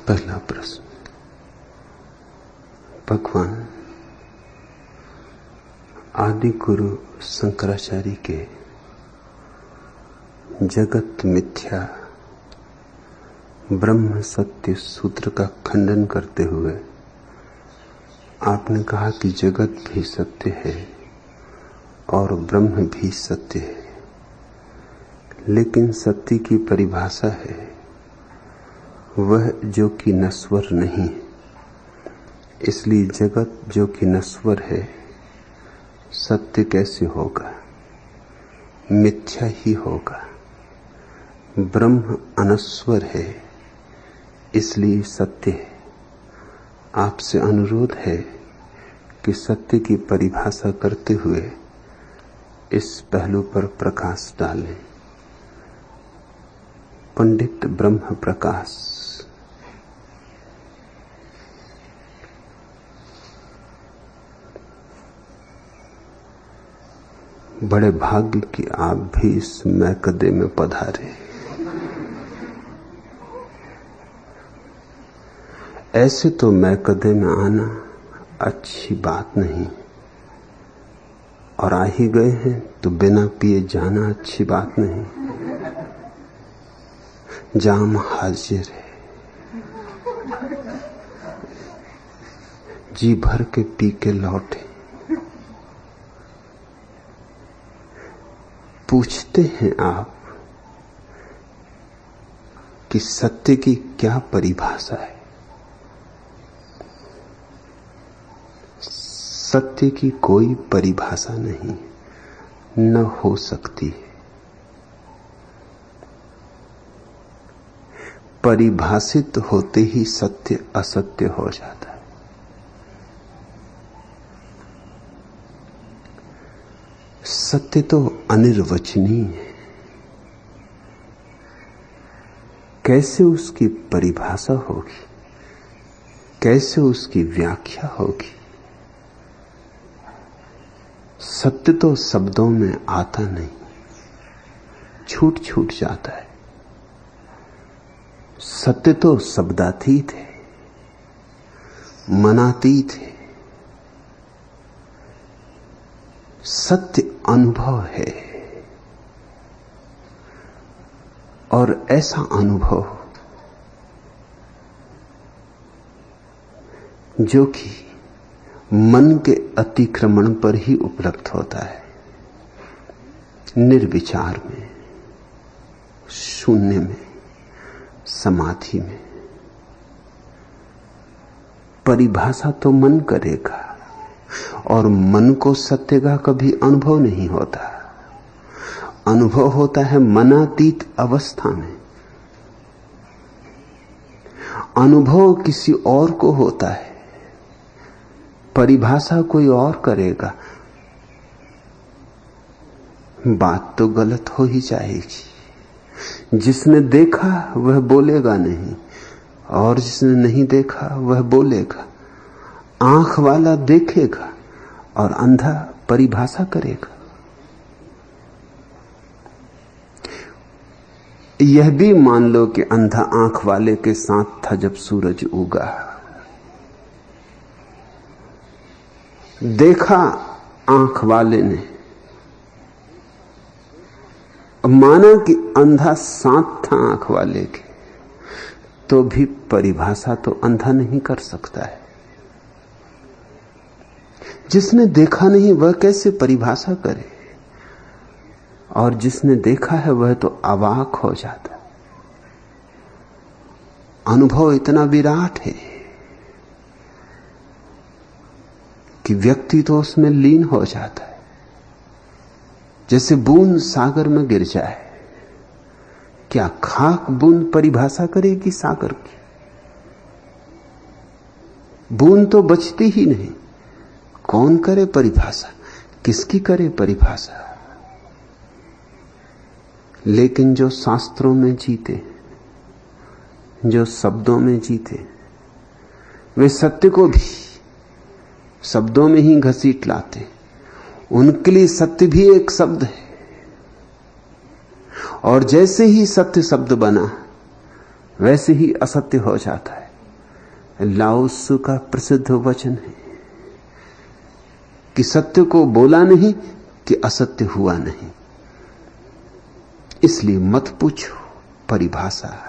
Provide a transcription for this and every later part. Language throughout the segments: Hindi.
पहला प्रश्न। भगवान आदि गुरु शंकराचार्य के जगत मिथ्या ब्रह्म सत्य सूत्र का खंडन करते हुए आपने कहा कि जगत भी सत्य है और ब्रह्म भी सत्य है, लेकिन सत्य की परिभाषा है वह जो कि नश्वर नहीं है। इसलिए जगत जो कि नश्वर है सत्य कैसे होगा? मिथ्या ही होगा। ब्रह्म अनश्वर है इसलिए सत्य है। आपसे अनुरोध है कि सत्य की परिभाषा करते हुए इस पहलू पर प्रकाश डालें। पंडित ब्रह्म प्रकाश। बड़े भाग्य कि आप भी इस मैकदे में पधारे। ऐसे तो मैकदे में आना अच्छी बात नहीं, और आ ही गए हैं तो बिना पिए जाना अच्छी बात नहीं। जाम हाजिर है, जी भर के पी के लौटे। पूछते हैं आप कि सत्य की क्या परिभाषा है? सत्य की कोई परिभाषा नहीं, न हो सकती है। परिभाषित होते ही सत्य असत्य हो जाता है। सत्य तो अनिर्वचनीय है। कैसे उसकी परिभाषा होगी, कैसे उसकी व्याख्या होगी? सत्य तो शब्दों में आता नहीं, छूट छूट जाता है। सत्य तो शब्दातीत है, मनातीत है। सत्य अनुभव है, और ऐसा अनुभव जो कि मन के अतिक्रमण पर ही उपलब्ध होता है। निर्विचार में, शून्य में, समाधि में। परिभाषा तो मन करेगा, और मन को सत्य का कभी अनुभव नहीं होता। अनुभव होता है मनातीत अवस्था में। अनुभव किसी और को होता है, परिभाषा कोई और करेगा। बात तो गलत हो ही जाएगी। जिसने देखा वह बोलेगा नहीं, और जिसने नहीं देखा वह बोलेगा। आंख वाला देखेगा और अंधा परिभाषा करेगा। यह भी मान लो कि अंधा आंख वाले के साथ था जब सूरज उगा। देखा आंख वाले ने, माना कि अंधा साथ था आंख वाले के, तो भी परिभाषा तो अंधा नहीं कर सकता है। जिसने देखा नहीं वह कैसे परिभाषा करे? और जिसने देखा है वह तो अवाक हो जाता है। अनुभव इतना विराट है कि व्यक्ति तो उसमें लीन हो जाता है। जैसे बूंद सागर में गिर जाए, क्या खाक बूंद परिभाषा करेगी सागर की? बूंद तो बचती ही नहीं। कौन करे परिभाषा? किसकी करे परिभाषा? लेकिन जो शास्त्रों में जीते, जो शब्दों में जीते, वे सत्य को भी शब्दों में ही घसीट लाते। उनके लिए सत्य भी एक शब्द है, और जैसे ही सत्य शब्द बना वैसे ही असत्य हो जाता है। लाओ त्सु का प्रसिद्ध वचन है कि सत्य को बोला नहीं कि असत्य हुआ नहीं। इसलिए मत पूछो परिभाषा।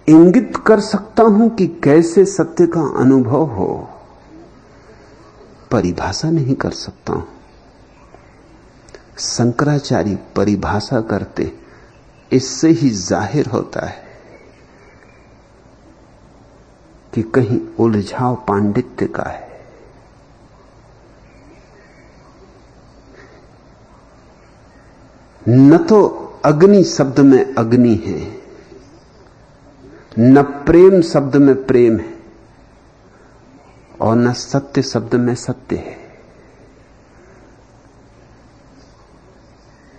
इंगित कर सकता हूं कि कैसे सत्य का अनुभव हो, परिभाषा नहीं कर सकता हूं। शंकराचार्य परिभाषा करते, इससे ही जाहिर होता है कि कहीं उलझाव पांडित्य का है। न तो अग्नि शब्द में अग्नि है, न प्रेम शब्द में प्रेम है, और न सत्य शब्द में सत्य है।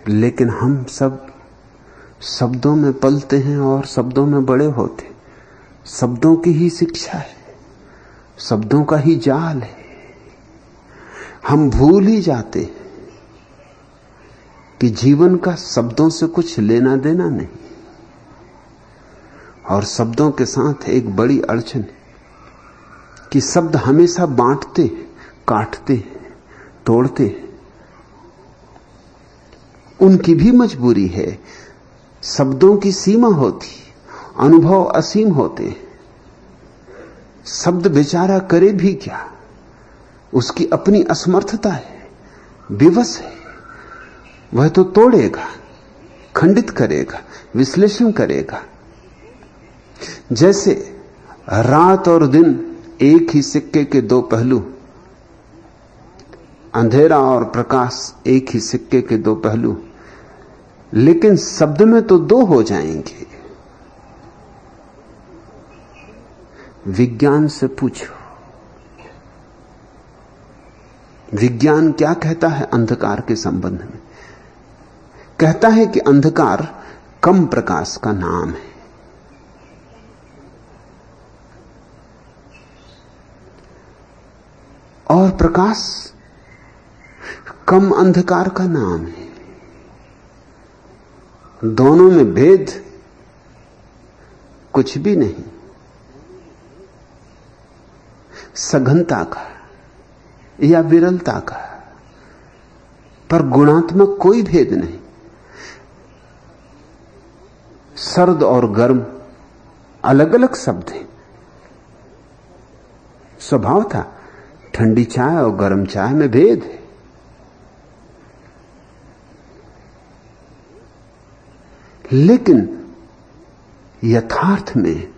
लेकिन हम सब शब्दों में पलते हैं और शब्दों में बड़े होते। शब्दों की ही शिक्षा है, शब्दों का ही जाल है। हम भूल ही जाते हैं कि जीवन का शब्दों से कुछ लेना देना नहीं। और शब्दों के साथ एक बड़ी अड़चन कि शब्द हमेशा बांटते, काटते, तोड़ते। उनकी भी मजबूरी है। शब्दों की सीमा होती, अनुभव असीम होते। शब्द बेचारा करे भी क्या, उसकी अपनी असमर्थता है, विवश है। वह तो तोड़ेगा, खंडित करेगा, विश्लेषण करेगा। जैसे रात और दिन एक ही सिक्के के दो पहलू, अंधेरा और प्रकाश एक ही सिक्के के दो पहलू, लेकिन शब्द में तो दो हो जाएंगे। विज्ञान से पूछो, विज्ञान क्या कहता है अंधकार के संबंध में? कहता है कि अंधकार कम प्रकाश का नाम है। और प्रकाश कम अंधकार का नाम है। दोनों में भेद कुछ भी नहीं, सघनता का या विरलता का, पर गुणात्मक कोई भेद नहीं। सर्द और गर्म अलग अलग शब्द हैं। स्वभाव था ठंडी चाय और गर्म चाय में भेद है। लेकिन यथार्थ में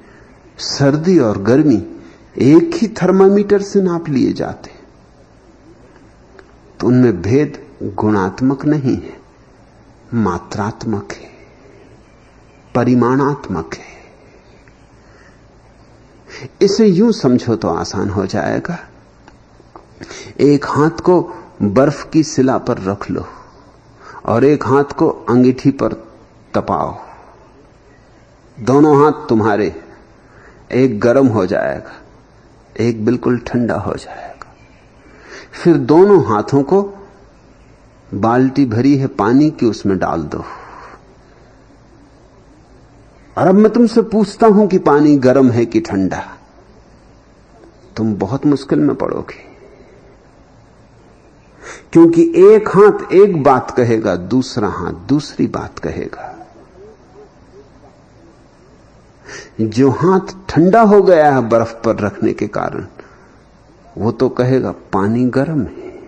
सर्दी और गर्मी एक ही थर्मामीटर से नाप लिए जाते, तो उनमें भेद गुणात्मक नहीं है, मात्रात्मक है, परिमाणात्मक है। इसे यूं समझो तो आसान हो जाएगा। एक हाथ को बर्फ की शिला पर रख लो और एक हाथ को अंगीठी पर तपाओ। दोनों हाथ तुम्हारे, एक गर्म हो जाएगा, एक बिल्कुल ठंडा हो जाएगा। फिर दोनों हाथों को बाल्टी भरी है पानी की, उसमें डाल दो। और अब मैं तुमसे पूछता हूं कि पानी गर्म है कि ठंडा, तुम बहुत मुश्किल में पड़ोगे। क्योंकि एक हाथ एक बात कहेगा, दूसरा हाथ दूसरी बात कहेगा। जो हाथ ठंडा हो गया है बर्फ पर रखने के कारण, वो तो कहेगा पानी गर्म है।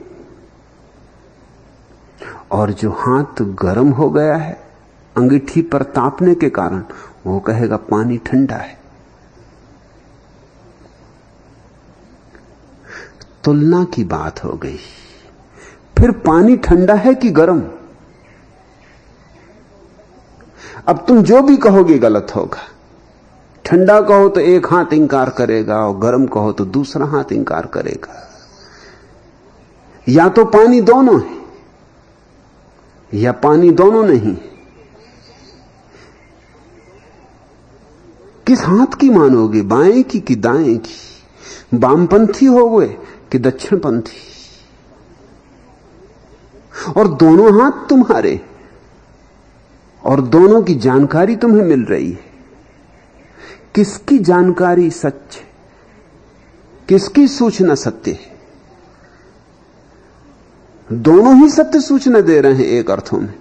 और जो हाथ गर्म हो गया है अंगीठी पर तापने के कारण, वो कहेगा पानी ठंडा है। तुलना की बात हो गई। फिर पानी ठंडा है कि गर्म? अब तुम जो भी कहोगे गलत होगा। ठंडा कहो तो एक हाथ इंकार करेगा और गर्म कहो तो दूसरा हाथ इंकार करेगा। या तो पानी दोनों है या पानी दोनों नहीं। किस हाथ की मानोगे, बाएं की कि दाएं की? वामपंथी हो गए कि दक्षिणपंथी? और दोनों हाथ तुम्हारे, और दोनों की जानकारी तुम्हें मिल रही है। किसकी जानकारी सच है, किसकी सूचना सत्य है? दोनों ही सत्य सूचना दे रहे हैं एक अर्थों में,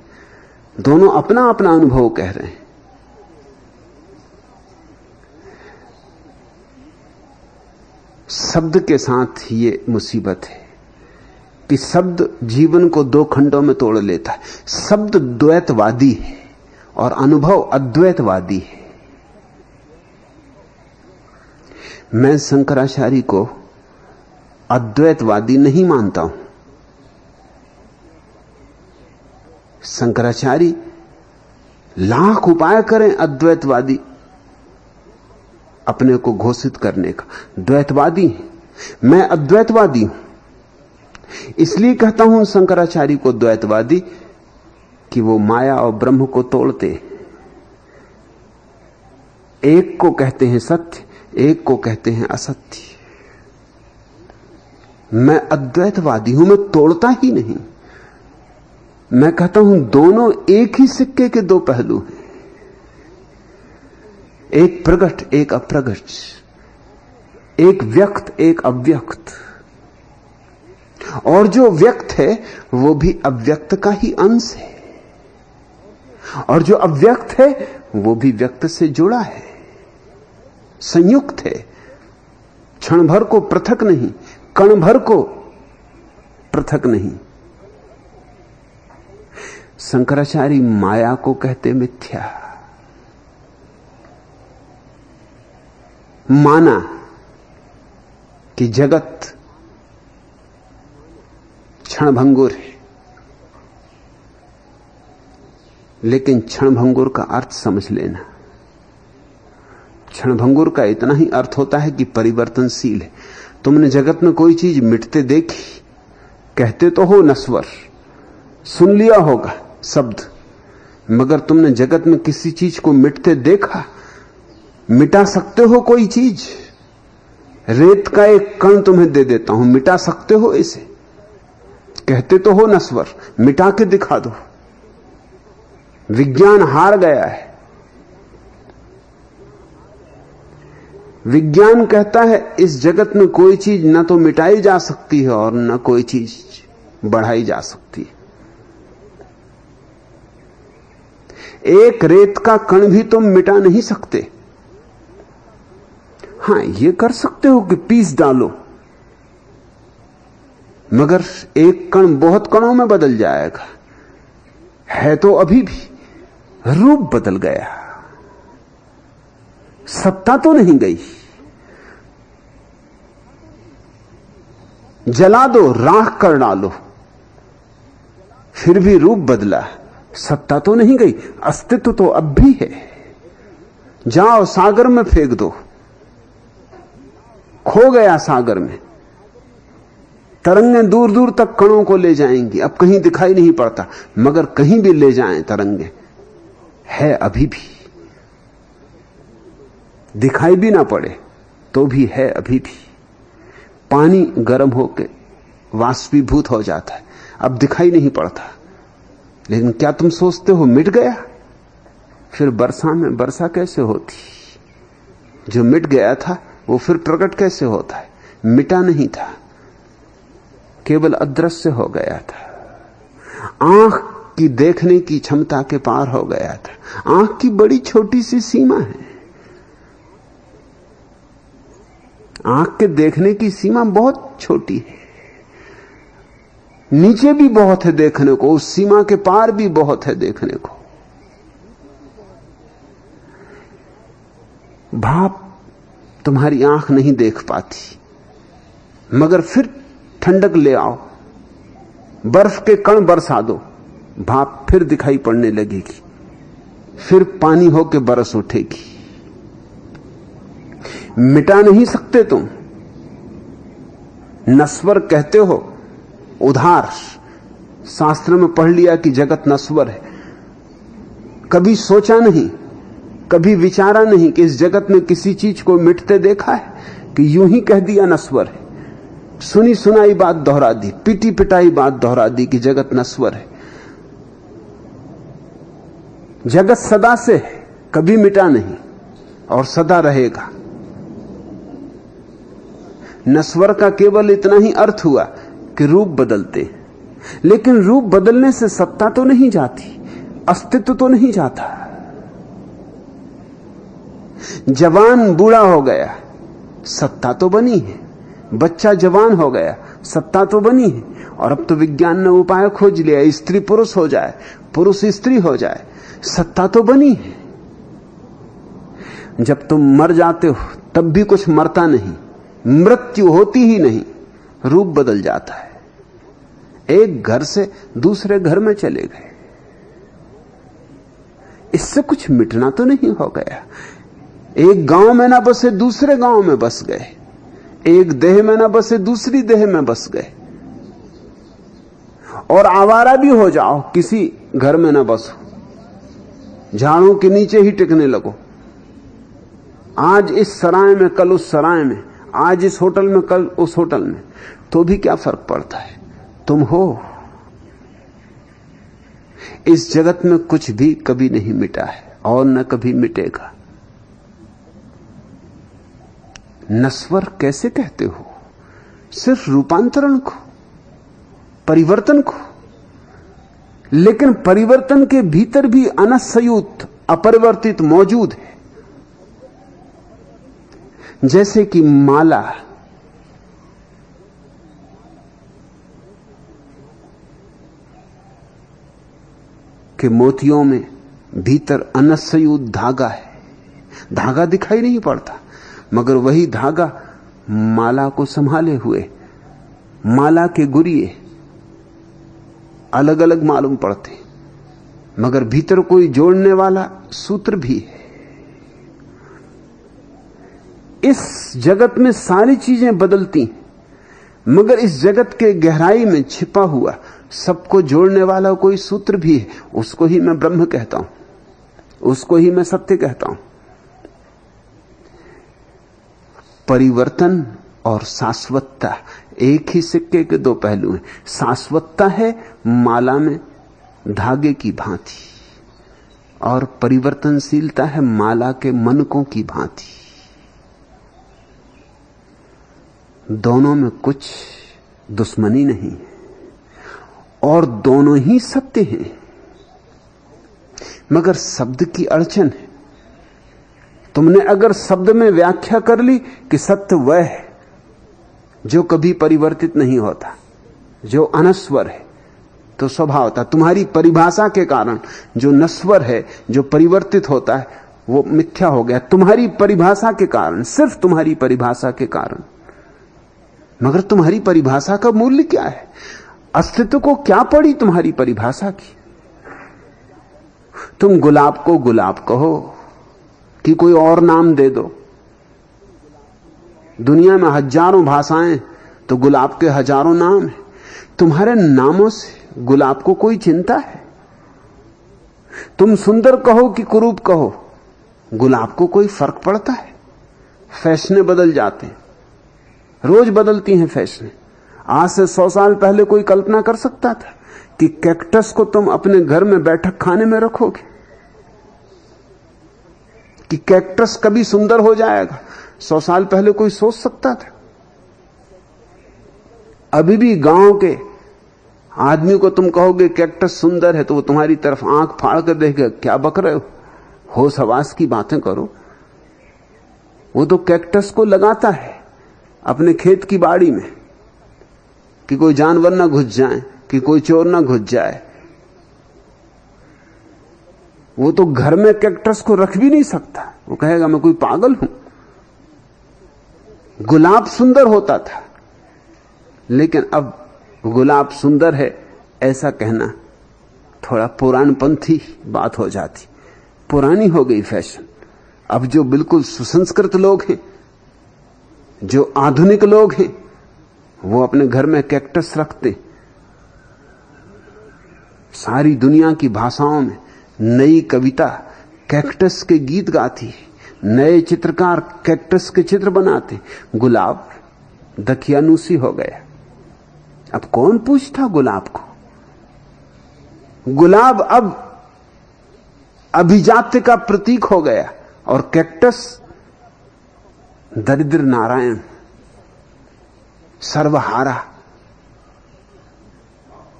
दोनों अपना अपना अनुभव कह रहे हैं। शब्द के साथ ये मुसीबत है कि शब्द जीवन को दो खंडों में तोड़ लेता है। शब्द द्वैतवादी है और अनुभव अद्वैतवादी है। मैं शंकराचार्य को अद्वैतवादी नहीं मानता हूं। शंकराचार्य लाख उपाय करें अद्वैतवादी अपने को घोषित करने का, द्वैतवादी है। मैं अद्वैतवादी हूं। इसलिए कहता हूं शंकराचार्य को द्वैतवादी कि वो माया और ब्रह्म को तोड़ते, एक को कहते हैं सत्य, एक को कहते हैं असत्य। मैं अद्वैतवादी हूं, मैं तोड़ता ही नहीं। मैं कहता हूं दोनों एक ही सिक्के के दो पहलू हैं, एक प्रगट एक अप्रगट, एक व्यक्त एक अव्यक्त। और जो व्यक्त है वो भी अव्यक्त का ही अंश है, और जो अव्यक्त है वो भी व्यक्त से जुड़ा है, संयुक्त है। क्षण भर को पृथक नहीं, कण भर को पृथक नहीं। शंकराचार्य माया को कहते मिथ्या। माना कि जगत क्षणभंगुर है, लेकिन क्षणभंगुर का अर्थ समझ लेना। क्षणभंगुर का इतना ही अर्थ होता है कि परिवर्तनशील है। तुमने जगत में कोई चीज मिटते देखी, कहते तो हो नश्वर, सुन लिया होगा शब्द, मगर तुमने जगत में किसी चीज को मिटते देखा? मिटा सकते हो कोई चीज? रेत का एक कण तुम्हें दे देता हूं, मिटा सकते हो इसे? कहते तो हो नश्वर, मिटा के दिखा दो। विज्ञान हार गया है। विज्ञान कहता है इस जगत में कोई चीज न तो मिटाई जा सकती है और न कोई चीज बढ़ाई जा सकती है। एक रेत का कण भी तुम मिटा नहीं सकते। हां, यह कर सकते हो कि पीस डालो, मगर एक कण बहुत कणों में बदल जाएगा। है तो अभी भी, रूप बदल गया, सत्ता तो नहीं गई। जला दो, राख कर डालो, फिर भी रूप बदला, सत्ता तो नहीं गई, अस्तित्व तो अब भी है। जाओ सागर में फेंक दो, खो गया सागर में। तरंगें दूर दूर तक कणों को ले जाएंगी, अब कहीं दिखाई नहीं पड़ता, मगर कहीं भी ले जाएं तरंगें, है अभी भी। दिखाई भी ना पड़े तो भी है अभी भी। पानी गर्म होकर वाष्पीभूत हो जाता है, अब दिखाई नहीं पड़ता, लेकिन क्या तुम सोचते हो मिट गया? फिर वर्षा में वर्षा कैसे होती? जो मिट गया था वो फिर प्रकट कैसे होता है? मिटा नहीं था, केवल अदृश्य हो गया था। आंख की देखने की क्षमता के पार हो गया था। आंख की बड़ी छोटी सी सीमा है, आंख के देखने की सीमा बहुत छोटी है। नीचे भी बहुत है देखने को, उस सीमा के पार भी बहुत है देखने को। भाप तुम्हारी आंख नहीं देख पाती, मगर फिर ठंडक ले आओ, बर्फ के कण बरसा दो, भाप फिर दिखाई पड़ने लगेगी, फिर पानी होके बरस उठेगी। मिटा नहीं सकते तुम। नश्वर कहते हो, उधार। शास्त्र में पढ़ लिया कि जगत नश्वर है, कभी सोचा नहीं, कभी विचारा नहीं कि इस जगत में किसी चीज को मिटते देखा है, कि यूं ही कह दिया नश्वर है। सुनी सुनाई बात दोहरा दी, पिटी पिटाई बात दोहरा दी कि जगत नश्वर है। जगत सदा से है, कभी मिटा नहीं, और सदा रहेगा। नश्वर का केवल इतना ही अर्थ हुआ कि रूप बदलते, लेकिन रूप बदलने से सत्ता तो नहीं जाती, अस्तित्व तो नहीं जाता। जवान बूढ़ा हो गया, सत्ता तो बनी है। बच्चा जवान हो गया, सत्ता तो बनी है। और अब तो विज्ञान ने उपाय खोज लिया, स्त्री पुरुष हो जाए, पुरुष स्त्री हो जाए, सत्ता तो बनी है। जब तुम मर जाते हो तब भी कुछ मरता नहीं, मृत्यु होती ही नहीं, रूप बदल जाता है। एक घर से दूसरे घर में चले गए, इससे कुछ मिटना तो नहीं हो गया। एक गांव में ना बसे दूसरे गांव में बस गए, एक देह में ना बसे दूसरी देह में बस गए। और आवारा भी हो जाओ, किसी घर में ना बसो, झाड़ों के नीचे ही टिकने लगो। आज इस सराय में, कल उस सराय में, आज इस होटल में, कल उस होटल में, तो भी क्या फर्क पड़ता है? तुम हो। इस जगत में कुछ भी कभी नहीं मिटा है और न कभी मिटेगा। नश्वर कैसे कहते हो? सिर्फ रूपांतरण को, परिवर्तन को। लेकिन परिवर्तन के भीतर भी अनसंयुक्त, अपरिवर्तित मौजूद है। जैसे कि माला के मोतियों में भीतर अनसंयुक्त धागा है। धागा दिखाई नहीं पड़ता, मगर वही धागा माला को संभाले हुए। माला के गुरिये अलग अलग मालूम पड़ते, मगर भीतर कोई जोड़ने वाला सूत्र भी है। इस जगत में सारी चीजें बदलती, मगर इस जगत के गहराई में छिपा हुआ सबको जोड़ने वाला कोई सूत्र भी है। उसको ही मैं ब्रह्म कहता हूं, उसको ही मैं सत्य कहता हूं। परिवर्तन और शाश्वतता एक ही सिक्के के दो पहलू हैं। शाश्वतता है माला में धागे की भांति, और परिवर्तनशीलता है माला के मनकों की भांति। दोनों में कुछ दुश्मनी नहीं है और दोनों ही सत्य हैं, मगर शब्द की अड़चन है। तुमने अगर शब्द में व्याख्या कर ली कि सत्य वह है जो कभी परिवर्तित नहीं होता, जो अनश्वर है, तो स्वभाव था तुम्हारी परिभाषा के कारण जो नश्वर है, जो परिवर्तित होता है, वो मिथ्या हो गया। तुम्हारी परिभाषा के कारण, सिर्फ तुम्हारी परिभाषा के कारण। मगर तुम्हारी परिभाषा का मूल्य क्या है? अस्तित्व को क्या पड़ी तुम्हारी परिभाषा की? तुम गुलाब को गुलाब कहो कि कोई और नाम दे दो। दुनिया में हजारों भाषाएं, तो गुलाब के हजारों नाम हैं। तुम्हारे नामों से गुलाब को कोई चिंता है? तुम सुंदर कहो कि कुरूप कहो, गुलाब को कोई फर्क पड़ता है? फैशनें बदल जाते हैं, रोज बदलती हैं फैशनें। आज से 100 साल पहले कोई कल्पना कर सकता था कि कैक्टस को तुम अपने घर में बैठक खाने में रखोगे, कि कैक्टस कभी सुंदर हो जाएगा? 100 साल पहले कोई सोच सकता था? अभी भी गांव के आदमी को तुम कहोगे कैक्टस सुंदर है, तो वो तुम्हारी तरफ आंख फाड़ कर देखेगा, क्या बक रहे हो, होश हवास की बातें करो। वो तो कैक्टस को लगाता है अपने खेत की बाड़ी में कि कोई जानवर ना घुस जाए, कि कोई चोर ना घुस जाए। वो तो घर में कैक्टस को रख भी नहीं सकता, वो कहेगा मैं कोई पागल हूं। गुलाब सुंदर होता था, लेकिन अब गुलाब सुंदर है ऐसा कहना थोड़ा पुरानपंथी बात हो जाती, पुरानी हो गई फैशन। अब जो बिल्कुल सुसंस्कृत लोग हैं, जो आधुनिक लोग हैं, वो अपने घर में कैक्टस रखते। सारी दुनिया की भाषाओं में नई कविता कैक्टस के गीत गाती है, नए चित्रकार कैक्टस के चित्र बनाते। गुलाब दकियानूसी हो गया। अब कौन पूछता गुलाब को? गुलाब अब अभिजात्य का प्रतीक हो गया और कैक्टस दरिद्र नारायण, सर्वहारा।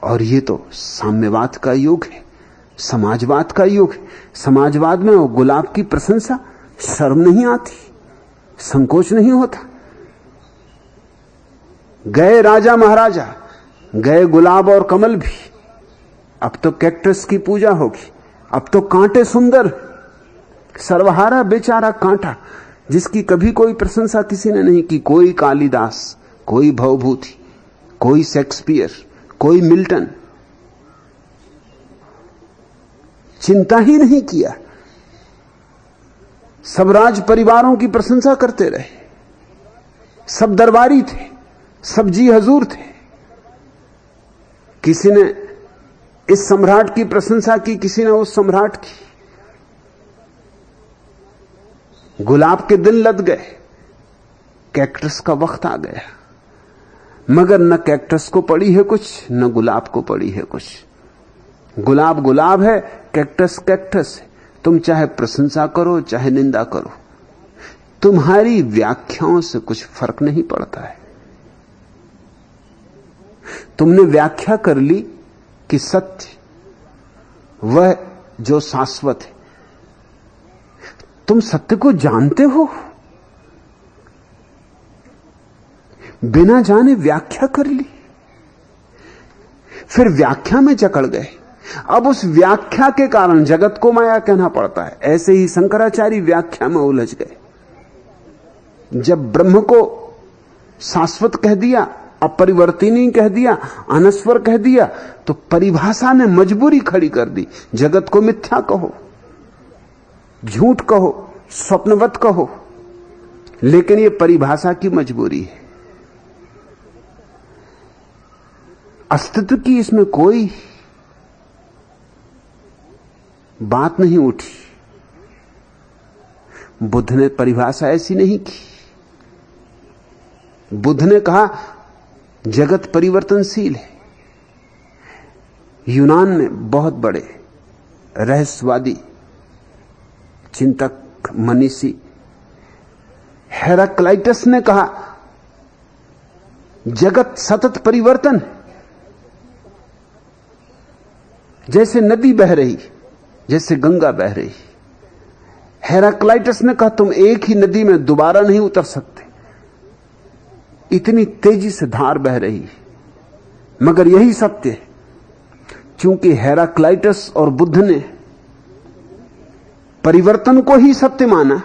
और ये तो साम्यवाद का युग है, समाजवाद का युग है। समाजवाद में वो गुलाब की प्रशंसा, शर्म नहीं आती, संकोच नहीं होता। गए राजा महाराजा, गए गुलाब और कमल भी, अब तो कैक्टस की पूजा होगी, अब तो कांटे सुंदर। सर्वहारा बेचारा कांटा, जिसकी कभी कोई प्रशंसा किसी ने नहीं की। कोई कालिदास, कोई भवभूति, कोई शेक्सपियर, कोई मिल्टन, चिंता ही नहीं किया। सब राज परिवारों की प्रशंसा करते रहे, सब दरबारी थे, सब जी हजूर थे। किसी ने इस सम्राट की प्रशंसा की, किसी ने उस सम्राट की। गुलाब के दिन लद गए, कैक्टस का वक्त आ गया। मगर न कैक्टस को पड़ी है कुछ, न गुलाब को पड़ी है कुछ। गुलाब गुलाब है, कैक्टस कैक्टस है। तुम चाहे प्रशंसा करो चाहे निंदा करो, तुम्हारी व्याख्याओं से कुछ फर्क नहीं पड़ता है। तुमने व्याख्या कर ली कि सत्य वह जो शाश्वत है। तुम सत्य को जानते हो, बिना जाने व्याख्या कर ली, फिर व्याख्या में जकड़ गए। अब उस व्याख्या के कारण जगत को माया कहना पड़ता है। ऐसे ही शंकराचार्य व्याख्या में उलझ गए। जब ब्रह्म को शाश्वत कह दिया, अपरिवर्तनीय कह दिया, अनस्वर कह दिया, तो परिभाषा ने मजबूरी खड़ी कर दी। जगत को मिथ्या कहो, झूठ कहो, स्वप्नवत कहो, लेकिन यह परिभाषा की मजबूरी है। अस्तित्व की इसमें कोई बात नहीं उठी। बुद्ध ने परिभाषा ऐसी नहीं की। बुद्ध ने कहा जगत परिवर्तनशील है। यूनान में बहुत बड़े रहस्यवादी चिंतक मनीषी हेराक्लाइटस ने कहा जगत सतत परिवर्तन, जैसे नदी बह रही, जैसे गंगा बह रही। हेराक्लाइटस ने कहा तुम एक ही नदी में दोबारा नहीं उतर सकते, इतनी तेजी से धार बह रही है। मगर यही सत्य है। क्योंकि हेराक्लाइटस और बुद्ध ने परिवर्तन को ही सत्य माना,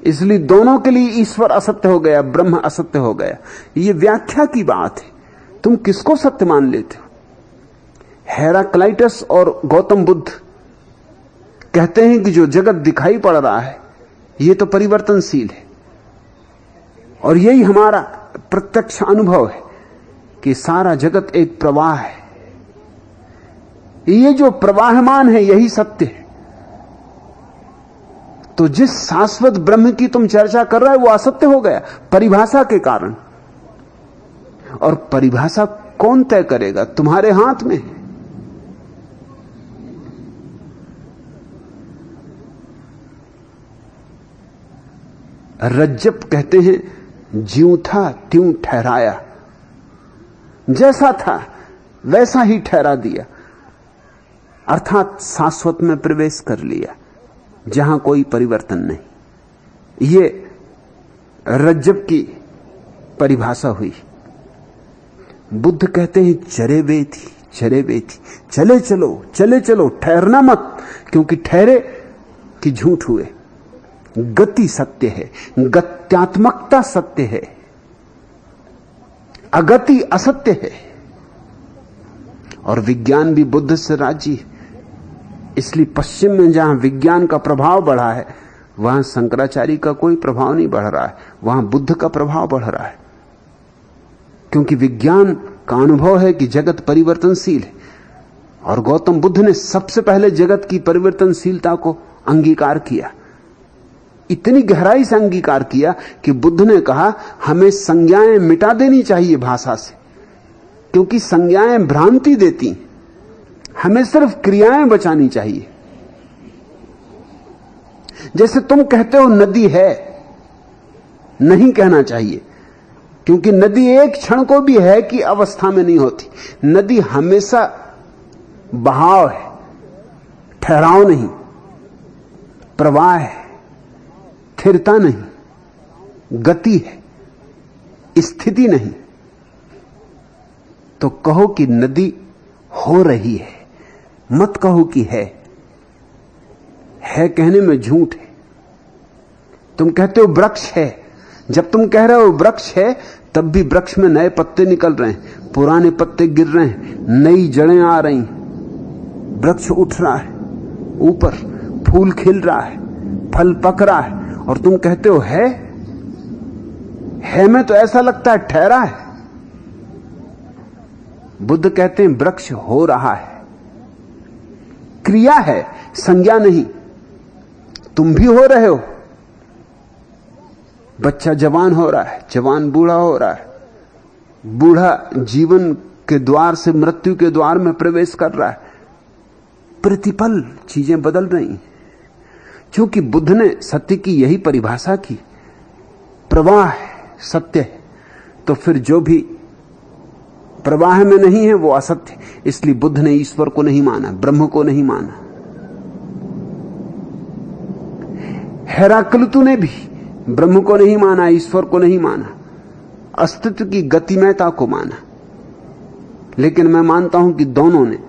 इसलिए दोनों के लिए ईश्वर असत्य हो गया, ब्रह्म असत्य हो गया। यह व्याख्या की बात है। तुम किसको सत्य मान लेते हो? हेराक्लाइटस और गौतम बुद्ध कहते हैं कि जो जगत दिखाई पड़ रहा है यह तो परिवर्तनशील है, और यही हमारा प्रत्यक्ष अनुभव है कि सारा जगत एक प्रवाह है। ये जो प्रवाहमान है यही सत्य है। तो जिस शाश्वत ब्रह्म की तुम चर्चा कर रहे हो वो असत्य हो गया परिभाषा के कारण। और परिभाषा कौन तय करेगा? तुम्हारे हाथ में है। रज्जब कहते हैं ज्यों था त्यों ठहराया, जैसा था वैसा ही ठहरा दिया, अर्थात शाश्वत में प्रवेश कर लिया जहां कोई परिवर्तन नहीं। ये रज्जब की परिभाषा हुई। बुद्ध कहते हैं चरे वे थी, चरे वे थी, चले चलो, चले चलो, ठहरना मत, क्योंकि ठहरे कि झूठ हुए। गति सत्य है, गत्यात्मकता सत्य है, अगति असत्य है। और विज्ञान भी बुद्ध से राजी है। इसलिए पश्चिम में जहां विज्ञान का प्रभाव बढ़ा है वहां शंकराचार्य का कोई प्रभाव नहीं बढ़ रहा है, वहां बुद्ध का प्रभाव बढ़ रहा है। क्योंकि विज्ञान का अनुभव है कि जगत परिवर्तनशील है, और गौतम बुद्ध ने सबसे पहले जगत की परिवर्तनशीलता को अंगीकार किया। इतनी गहराई से अंगीकार किया कि बुद्ध ने कहा हमें संज्ञाएं मिटा देनी चाहिए भाषा से, क्योंकि संज्ञाएं भ्रांति देती, हमें सिर्फ क्रियाएं बचानी चाहिए। जैसे तुम कहते हो नदी है, नहीं कहना चाहिए, क्योंकि नदी एक क्षण को भी है कि अवस्था में नहीं होती। नदी हमेशा बहाव है, ठहराव नहीं, प्रवाह है, स्थिरता नहीं, गति है, स्थिति नहीं। तो कहो कि नदी हो रही है, मत कहो कि है कहने में झूठ है। तुम कहते हो वृक्ष है, जब तुम कह रहे हो वृक्ष है तब भी वृक्ष में नए पत्ते निकल रहे हैं, पुराने पत्ते गिर रहे हैं, नई जड़ें आ रही, वृक्ष उठ रहा है ऊपर, फूल खिल रहा है, फल पक रहा है, और तुम कहते हो है में तो ऐसा लगता है ठहरा है। बुद्ध कहते हैं वृक्ष हो रहा है, क्रिया है, संज्ञा नहीं। तुम भी हो रहे हो, बच्चा जवान हो रहा है, जवान बूढ़ा हो रहा है, बूढ़ा जीवन के द्वार से मृत्यु के द्वार में प्रवेश कर रहा है। प्रतिपल चीजें बदल रही हैं, क्योंकि बुद्ध ने सत्य की यही परिभाषा की, प्रवाह है, सत्य है। तो फिर जो भी प्रवाह में नहीं है वो असत्य। इसलिए बुद्ध ने ईश्वर को नहीं माना, ब्रह्म को नहीं माना। हेराक्लितु ने भी ब्रह्म को नहीं माना, ईश्वर को नहीं माना, अस्तित्व की गतिमयता को माना। लेकिन मैं मानता हूं कि दोनों ने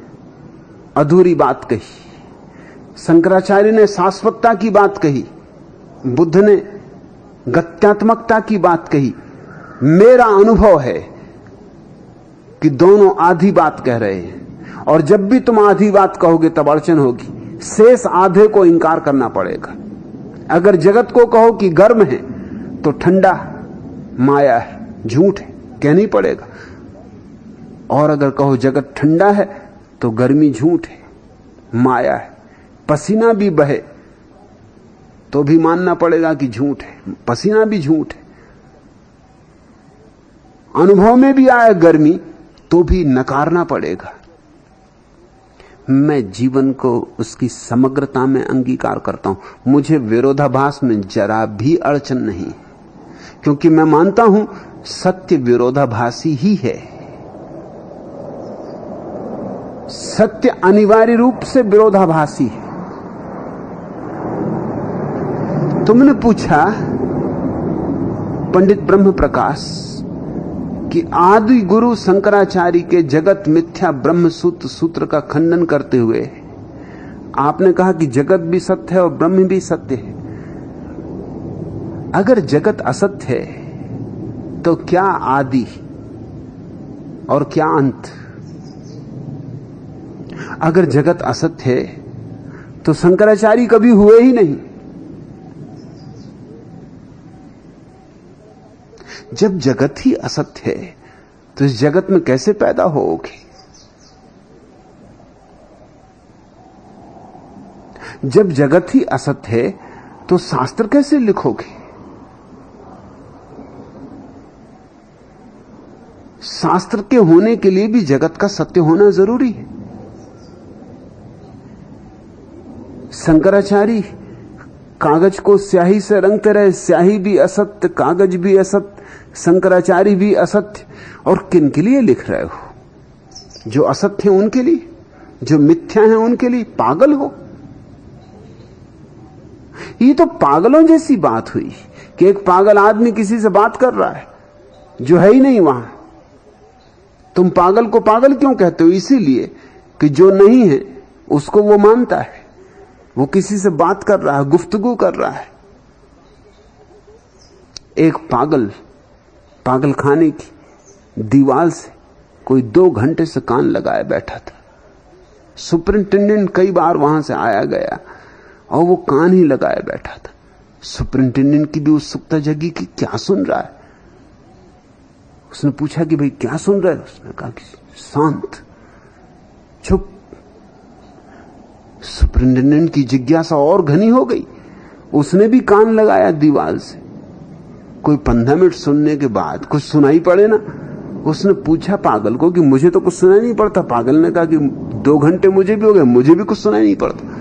अधूरी बात कही। शंकराचार्य ने शाश्वतता की बात कही, बुद्ध ने गत्यात्मकता की बात कही। मेरा अनुभव है कि दोनों आधी बात कह रहे हैं, और जब भी तुम आधी बात कहोगे तब अड़चन होगी, शेष आधे को इंकार करना पड़ेगा। अगर जगत को कहो कि गर्म है तो ठंडा माया है, झूठ है, कहना ही पड़ेगा। और अगर कहो जगत ठंडा है तो गर्मी झूठ है, माया है। पसीना भी बहे तो भी मानना पड़ेगा कि झूठ है, पसीना भी झूठ है। अनुभव में भी आए गर्मी तो भी नकारना पड़ेगा। मैं जीवन को उसकी समग्रता में अंगीकार करता हूं। मुझे विरोधाभास में जरा भी अड़चन नहीं, क्योंकि मैं मानता हूं सत्य विरोधाभासी ही है। सत्य अनिवार्य रूप से विरोधाभासी है। तुमने पूछा पंडित ब्रह्म प्रकाश कि आदि गुरु शंकराचार्य के जगत मिथ्या ब्रह्म सूत्र का खंडन करते हुए आपने कहा कि जगत भी सत्य है और ब्रह्म भी सत्य है। अगर जगत असत्य है तो क्या आदि और क्या अंत? अगर जगत असत्य है तो शंकराचार्य कभी हुए ही नहीं। जब जगत ही असत्य है तो इस जगत में कैसे पैदा होगे? जब जगत ही असत्य है तो शास्त्र कैसे लिखोगे? शास्त्र के होने के लिए भी जगत का सत्य होना जरूरी है। शंकराचार्य कागज को स्याही से रंगते रहे, स्याही भी असत्य, कागज भी असत्य, शंकराचार्य भी असत्य। और किन के लिए लिख रहे हो? जो असत्य हैं उनके लिए, जो मिथ्या हैं उनके लिए? पागल हो? ये तो पागलों जैसी बात हुई कि एक पागल आदमी किसी से बात कर रहा है जो है ही नहीं वहां। तुम पागल को पागल क्यों कहते हो? इसीलिए कि जो नहीं है उसको वो मानता है, वो किसी से बात कर रहा है, गुफ्तगू कर रहा है। एक पागल खाने की दीवार से कोई 2 घंटे से कान लगाए बैठा था। सुपरिंटेंडेंट कई बार वहां से आया गया और वो कान ही लगाए बैठा था। सुपरिंटेंडेंट की भी उत्सुकता जगी कि क्या सुन रहा है। उसने पूछा कि भाई क्या सुन रहे हो? उसने कहा कि शांत, चुप। सुपरिंटेंडेंट की जिज्ञासा और घनी हो गई। उसने भी कान लगाया दीवार से। कोई 15 मिनट सुनने के बाद कुछ सुनाई पड़े ना। उसने पूछा पागल को कि मुझे तो कुछ सुनाई नहीं पड़ता। पागल ने कहा कि 2 घंटे मुझे भी हो गए, मुझे भी कुछ सुनाई नहीं पड़ता।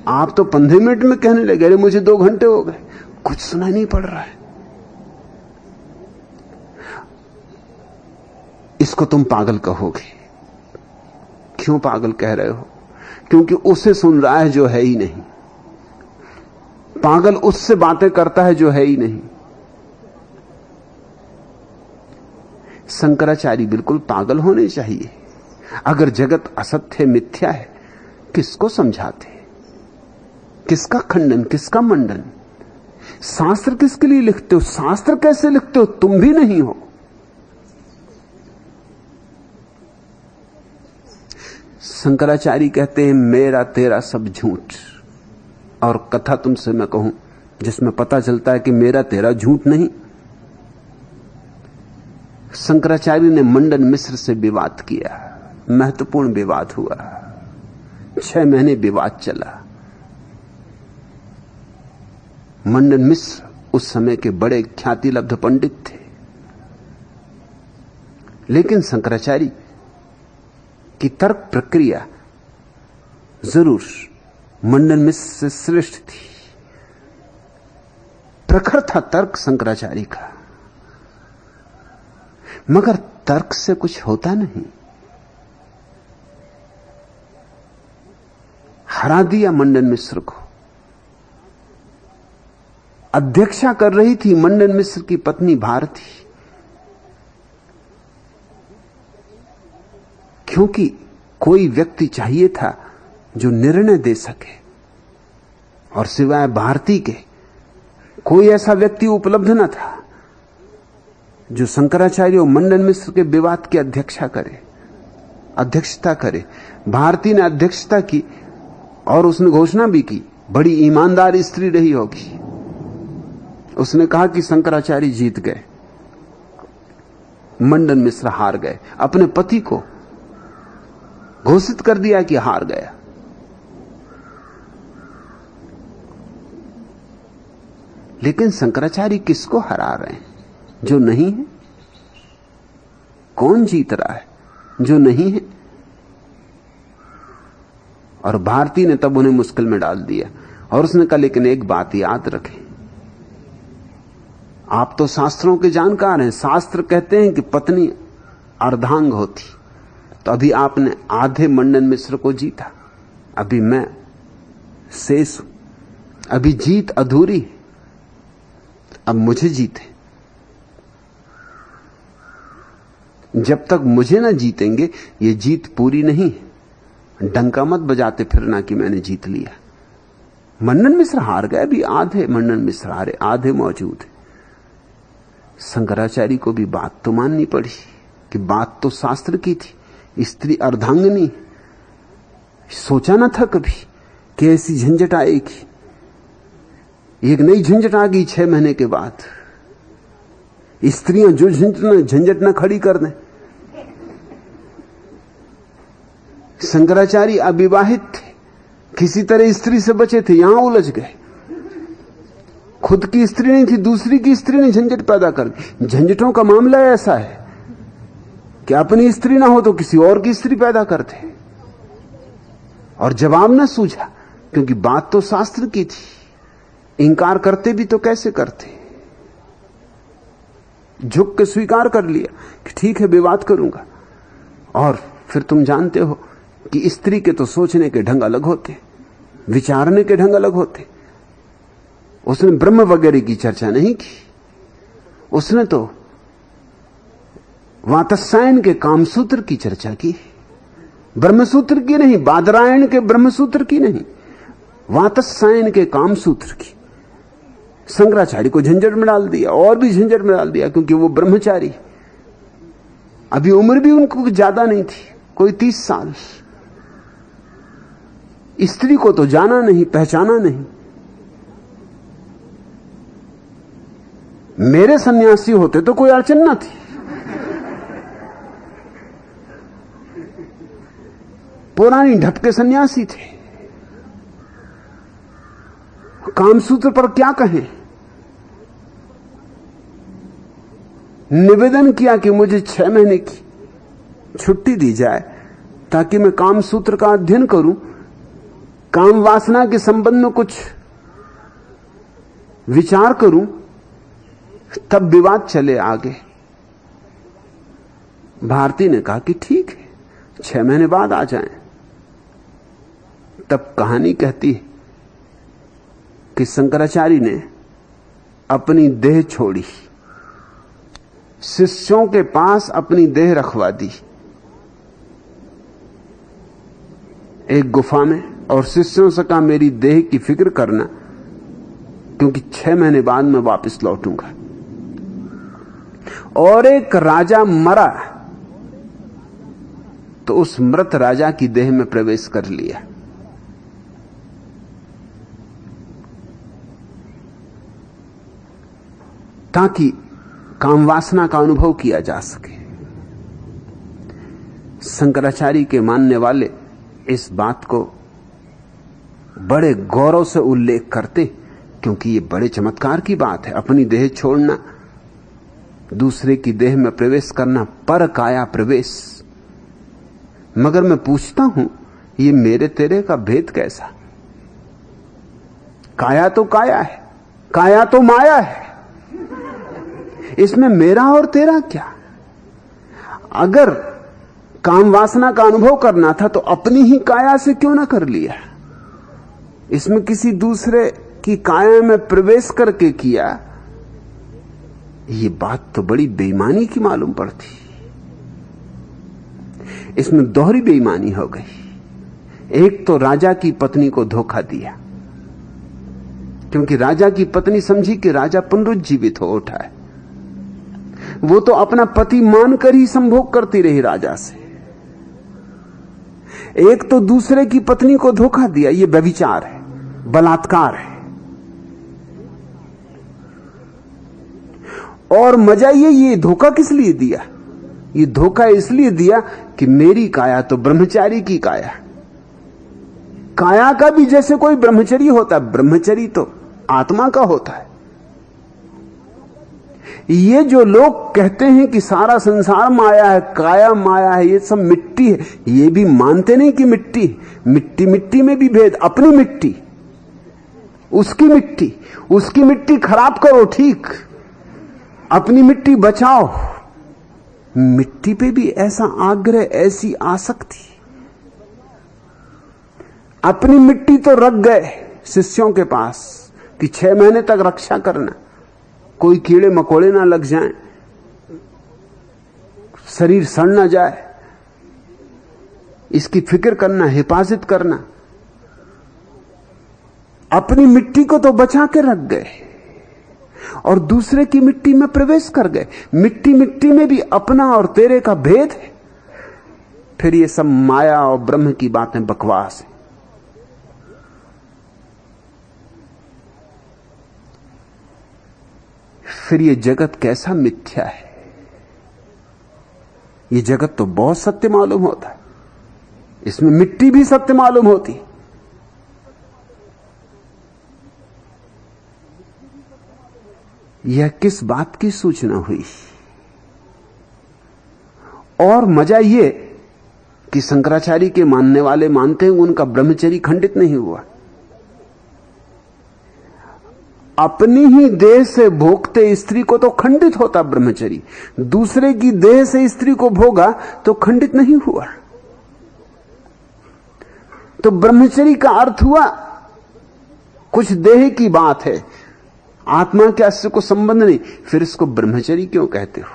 आप तो 15 मिनट में कहने लगे, अरे मुझे 2 घंटे हो गए, कुछ सुनाई नहीं पड़ रहा है। इसको तुम पागल कहोगे। क्यों पागल कह रहे हो? क्योंकि उसे सुन रहा है जो है ही नहीं। पागल उससे बातें करता है जो है ही नहीं। शंकराचार्य बिल्कुल पागल होने चाहिए। अगर जगत असत्य मिथ्या है, किसको समझाते? किसका खंडन, किसका मंडन? शास्त्र किसके लिए लिखते हो? शास्त्र कैसे लिखते हो? तुम भी नहीं हो। शंकराचार्य कहते हैं मेरा तेरा सब झूठ। और कथा तुमसे मैं कहूं जिसमें पता चलता है कि मेरा तेरा झूठ नहीं। शंकराचार्य ने मंडन मिश्र से विवाद किया, महत्वपूर्ण विवाद हुआ, 6 महीने विवाद चला। मंडन मिश्र उस समय के बड़े ख्यातिलब्ध पंडित थे, लेकिन शंकराचार्य की तर्क प्रक्रिया जरूर मंडन मिश्र से श्रेष्ठ थी। प्रखर था तर्क शंकराचार्य का, मगर तर्क से कुछ होता नहीं। हरा दिया मंडन मिश्र को। अध्यक्षा कर रही थी मंडन मिश्र की पत्नी भारती, क्योंकि कोई व्यक्ति चाहिए था जो निर्णय दे सके, और सिवाय भारती के कोई ऐसा व्यक्ति उपलब्ध न था जो शंकराचार्य और मंडन मिश्र के विवाद की अध्यक्षता करे। भारती ने अध्यक्षता की और उसने घोषणा भी की, बड़ी ईमानदार स्त्री रही होगी। उसने कहा कि शंकराचार्य जीत गए, मंडन मिश्र हार गए। अपने पति को घोषित कर दिया कि हार गया। लेकिन शंकराचार्य किसको हरा रहे हैं? जो नहीं है। कौन जीत रहा है? जो नहीं है। और भारती ने तब उन्हें मुश्किल में डाल दिया, और उसने कहा लेकिन एक बात याद रखें, आप तो शास्त्रों के जानकार हैं। शास्त्र कहते हैं कि पत्नी अर्धांग होती। तो अभी आपने आधे मंडन मिश्र को जीता, अभी मैं शेष हूं, अभी जीत अधूरी है, अब मुझे जीते। जब तक मुझे ना जीतेंगे ये जीत पूरी नहीं है। डंका मत बजाते फिरना कि मैंने जीत लिया। मंडन मिश्र हार गए, अभी आधे मंडन मिश्र हारे, आधे मौजूद है। शंकराचार्य को भी बात तो माननी पड़ी कि बात तो शास्त्र की थी, स्त्री अर्धांगिनी। सोचा ना था कभी कि ऐसी झंझट आएगी। एक नई झंझट आ गई 6 महीने के बाद। स्त्रियां जो झंझट न खड़ी कर दें। शंकराचार्य अविवाहित थे, किसी तरह स्त्री से बचे थे, यहां उलझ गए। खुद की स्त्री नहीं थी, दूसरी की स्त्री ने झंझट पैदा कर दी। झंझटों का मामला ऐसा है कि अपनी स्त्री ना हो तो किसी और की स्त्री पैदा करते, और जवाब ना सूझा, क्योंकि बात तो शास्त्र की थी। इंकार करते भी तो कैसे करते? झुक के स्वीकार कर लिया कि ठीक है, विवाद करूंगा। और फिर तुम जानते हो कि स्त्री के तो सोचने के ढंग अलग होते, विचारने के ढंग अलग होते। उसने ब्रह्म वगैरह की चर्चा नहीं की, उसने तो वातस्सायन के कामसूत्र की चर्चा की, ब्रह्मसूत्र की नहीं, बादरायण के ब्रह्मसूत्र की नहीं, वातस्सायन के कामसूत्र की। शंकराचार्य को झंझट में डाल दिया, और भी झंझट में डाल दिया, क्योंकि वो ब्रह्मचारी, अभी उम्र भी उनको ज्यादा नहीं थी, कोई 30 साल। स्त्री को तो जाना नहीं, पहचाना नहीं। मेरे सन्यासी होते तो कोई अड़चन ना थी। पुरानी ढपके सन्यासी थे, कामसूत्र पर क्या कहें। निवेदन किया कि मुझे 6 महीने की छुट्टी दी जाए ताकि मैं कामसूत्र का अध्ययन करूं, काम वासना के संबंध में कुछ विचार करूं तब विवाद चले आगे। भारती ने कहा कि ठीक है, 6 महीने बाद आ जाएं। तब कहानी कहती है कि शंकराचार्य ने अपनी देह छोड़ी, शिष्यों के पास अपनी देह रखवा दी एक गुफा में, और शिष्यों से कहा मेरी देह की फिक्र करना, क्योंकि 6 महीने बाद मैं वापस लौटूंगा। और एक राजा मरा तो उस मृत राजा की देह में प्रवेश कर लिया। ताकि काम वासना का अनुभव किया जा सके। शंकराचार्य के मानने वाले इस बात को बड़े गौरव से उल्लेख करते, क्योंकि ये बड़े चमत्कार की बात है। अपनी देह छोड़ना, दूसरे की देह में प्रवेश करना, पर काया प्रवेश। मगर मैं पूछता हूं, ये मेरे तेरे का भेद कैसा? काया तो काया है, काया तो माया है, इसमें मेरा और तेरा क्या? अगर काम वासना का अनुभव करना था तो अपनी ही काया से क्यों ना कर लिया? इसमें किसी दूसरे की काया में प्रवेश करके किया। ये बात तो बड़ी बेईमानी की मालूम पड़ती। इसमें दोहरी बेईमानी हो गई। एक तो राजा की पत्नी को धोखा दिया, क्योंकि राजा की पत्नी समझी कि राजा पुनरुज्जीवित हो उठा है। वो तो अपना पति मानकर ही संभोग करती रही राजा से। एक तो दूसरे की पत्नी को धोखा दिया, ये व्यभिचार है, बलात्कार है। और मजा ये धोखा किस लिए दिया? ये धोखा इसलिए दिया कि मेरी काया तो ब्रह्मचारी की काया। काया का भी जैसे कोई ब्रह्मचरी होता है, ब्रह्मचरी तो आत्मा का होता है। ये जो लोग कहते हैं कि सारा संसार माया है, काया माया है, ये सब मिट्टी है, ये भी मानते नहीं कि मिट्टी है। मिट्टी मिट्टी में भी भेद। अपनी मिट्टी, उसकी मिट्टी, उसकी मिट्टी खराब करो ठीक, अपनी मिट्टी बचाओ। मिट्टी पे भी ऐसा आग्रह, ऐसी आसक्ति। अपनी मिट्टी तो रख गए शिष्यों के पास कि 6 महीने तक रक्षा करना, कोई कीड़े मकोड़े ना लग जाएं, शरीर सड़ ना जाए, इसकी फिक्र करना, हिफाजत करना। अपनी मिट्टी को तो बचा के रख गए और दूसरे की मिट्टी में प्रवेश कर गए। मिट्टी मिट्टी में भी अपना और तेरे का भेद है। फिर ये सब माया और ब्रह्म की बातें बकवास है। फिर ये जगत कैसा मिथ्या है? ये जगत तो बहुत सत्य मालूम होता है, इसमें मिट्टी भी सत्य मालूम होती। यह किस बात की सूचना हुई? और मजा यह कि शंकराचार्य के मानने वाले मानते हैं उनका ब्रह्मचर्य खंडित नहीं हुआ। अपनी ही देह से भोगते स्त्री को तो खंडित होता ब्रह्मचर्य, दूसरे की देह से स्त्री को भोगा तो खंडित नहीं हुआ। तो ब्रह्मचर्य का अर्थ हुआ कुछ देह की बात है, आत्मा के अस्तित्व को संबंध नहीं। फिर इसको ब्रह्मचर्य क्यों कहते हो?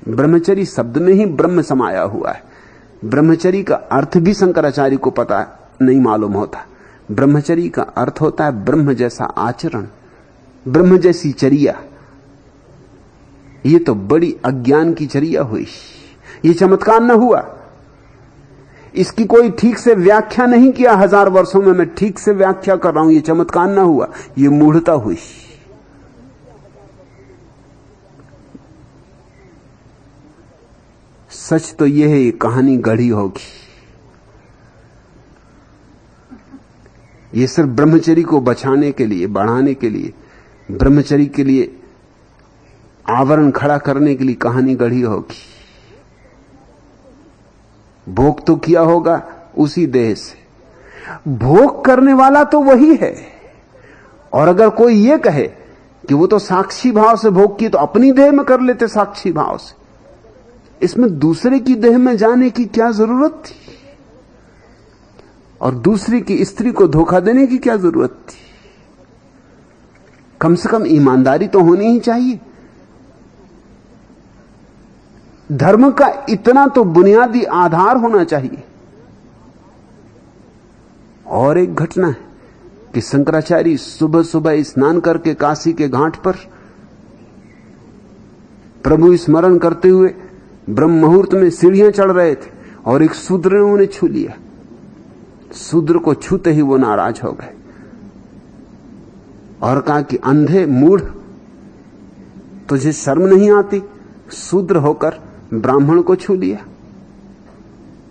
ब्रह्मचर्य शब्द में ही ब्रह्म समाया हुआ है। ब्रह्मचर्य का अर्थ भी शंकराचार्य को पता नहीं मालूम होता। ब्रह्मचर्य का अर्थ होता है ब्रह्म जैसा आचरण, ब्रह्म जैसी चर्या। ये तो बड़ी अज्ञान की चर्या हुई। ये चमत्कार न हुआ, इसकी कोई ठीक से व्याख्या नहीं किया। 1000 वर्षों में मैं ठीक से व्याख्या कर रहा हूं, ये चमत्कार न हुआ, ये मूढ़ता हुई। सच तो यह है, ये कहानी गढ़ी होगी। ये सिर्फ ब्रह्मचर्य को बचाने के लिए, बढ़ाने के लिए, ब्रह्मचर्य के लिए आवरण खड़ा करने के लिए कहानी गढ़ी होगी। भोग तो किया होगा उसी देह से। भोग करने वाला तो वही है। और अगर कोई ये कहे कि वो तो साक्षी भाव से भोग की, तो अपनी देह में कर लेते साक्षी भाव से। इसमें दूसरे की देह में जाने की क्या जरूरत थी? और दूसरी की स्त्री को धोखा देने की क्या जरूरत थी? कम से कम ईमानदारी तो होनी ही चाहिए। धर्म का इतना तो बुनियादी आधार होना चाहिए। और एक घटना है कि शंकराचार्य सुबह सुबह स्नान करके काशी के घाट पर प्रभु स्मरण करते हुए ब्रह्म मुहूर्त में सीढ़ियां चढ़ रहे थे और एक शूद्र ने उन्हें छू लिया। शूद्र को छूते ही वो नाराज हो गए और कहा कि अंधे मूढ़, तुझे शर्म नहीं आती? शूद्र होकर ब्राह्मण को छू लिया।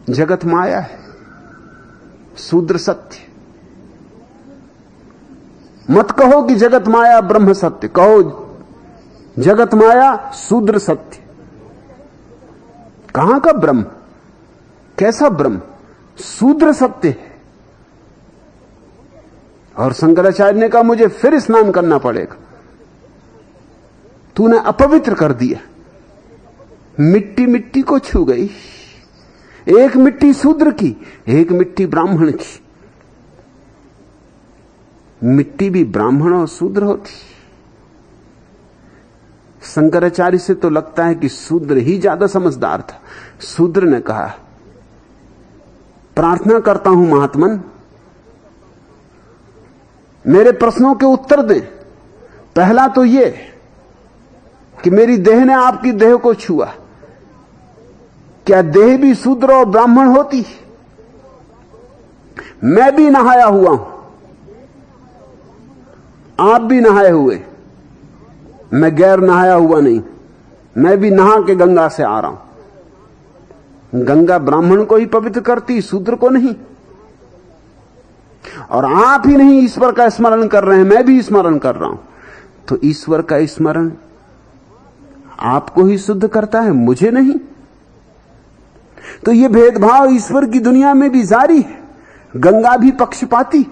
जगत माया है, शूद्र सत्य। मत कहो कि जगत माया ब्रह्म सत्य, कहो जगत माया शूद्र सत्य। कहां का ब्रह्म? कैसा ब्रह्म? शूद्र सत्य है। और शंकराचार्य ने कहा मुझे फिर स्नान करना पड़ेगा, तूने अपवित्र कर दिया। मिट्टी मिट्टी को छू गई। एक मिट्टी शूद्र की, एक मिट्टी ब्राह्मण की। मिट्टी भी ब्राह्मण और शूद्र होती। शंकराचार्य से तो लगता है कि शूद्र ही ज्यादा समझदार था। शूद्र ने कहा, प्रार्थना करता हूं महात्मन, मेरे प्रश्नों के उत्तर दें। पहला तो यह कि मेरी देह ने आपकी देह को छुआ, क्या देह भी शूद्र और ब्राह्मण होती? मैं भी नहाया हुआ हूं, आप भी नहाए हुए, मैं गैर नहाया हुआ नहीं। मैं भी नहा के गंगा से आ रहा हूं। गंगा ब्राह्मण को ही पवित्र करती, शूद्र को नहीं। और आप ही नहीं ईश्वर का स्मरण कर रहे हैं, मैं भी स्मरण कर रहा हूं। तो ईश्वर का स्मरण आपको ही शुद्ध करता है, मुझे नहीं। तो यह भेदभाव ईश्वर की दुनिया में भी जारी है। गंगा भी पक्षपाती।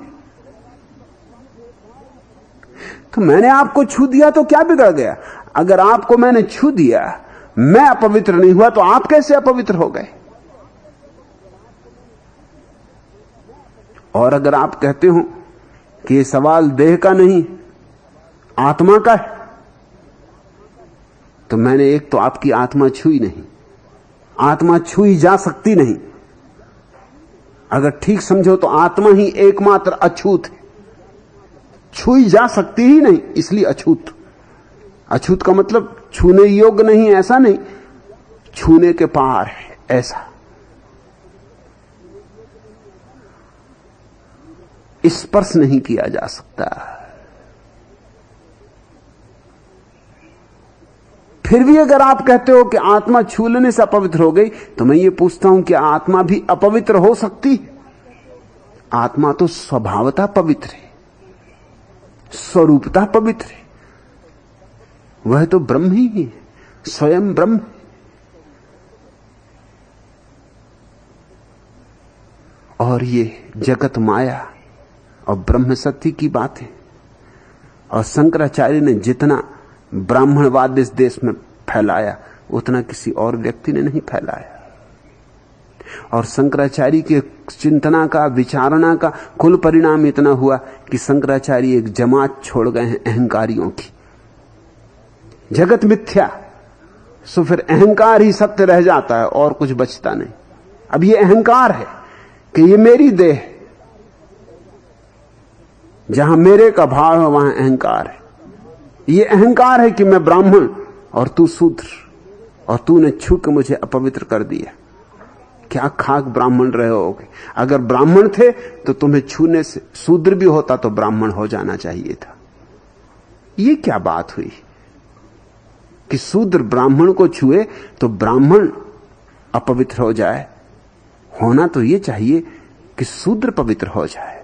तो मैंने आपको छू दिया तो क्या बिगड़ गया? अगर आपको मैंने छू दिया, मैं अपवित्र नहीं हुआ, तो आप कैसे अपवित्र हो गए? और अगर आप कहते हो कि यह सवाल देह का नहीं आत्मा का है, तो मैंने एक तो आपकी आत्मा छुई नहीं। आत्मा छुई जा सकती नहीं। अगर ठीक समझो तो आत्मा ही एकमात्र अछूत है। छुई जा सकती ही नहीं, इसलिए अछूत। अछूत का मतलब छूने योग्य नहीं, ऐसा नहीं, छूने के पार है, ऐसा। स्पर्श नहीं किया जा सकता। फिर भी अगर आप कहते हो कि आत्मा छू लेने से अपवित्र हो गई, तो मैं ये पूछता हूं कि आत्मा भी अपवित्र हो सकती? आत्मा तो स्वभावतः पवित्र है, स्वरूपतः पवित्र है। वह तो ब्रह्म ही है, स्वयं ब्रह्म। और ये जगत माया और ब्रह्म सत्य की बात है। और शंकराचार्य ने जितना ब्राह्मणवाद इस देश में फैलाया, उतना किसी और व्यक्ति ने नहीं फैलाया। और शंकराचार्य के चिंतना का, विचारणा का कुल परिणाम इतना हुआ कि शंकराचार्य एक जमात छोड़ गए हैं अहंकारियों की। जगत मिथ्या, सो फिर अहंकार ही सत्य रह जाता है और कुछ बचता नहीं। अब ये अहंकार है कि ये मेरी देह, जहां मेरे का भाव है वहां अहंकार है। ये अहंकार है कि मैं ब्राह्मण और तू शूद्र, और तूने छू के मुझे अपवित्र कर दिया। क्या खाक ब्राह्मण रहे होगे? अगर ब्राह्मण थे तो तुम्हें छूने से, शूद्र भी होता तो ब्राह्मण हो जाना चाहिए था। ये क्या बात हुई कि शूद्र ब्राह्मण को छुए तो ब्राह्मण अपवित्र हो जाए? होना तो ये चाहिए कि शूद्र पवित्र हो जाए।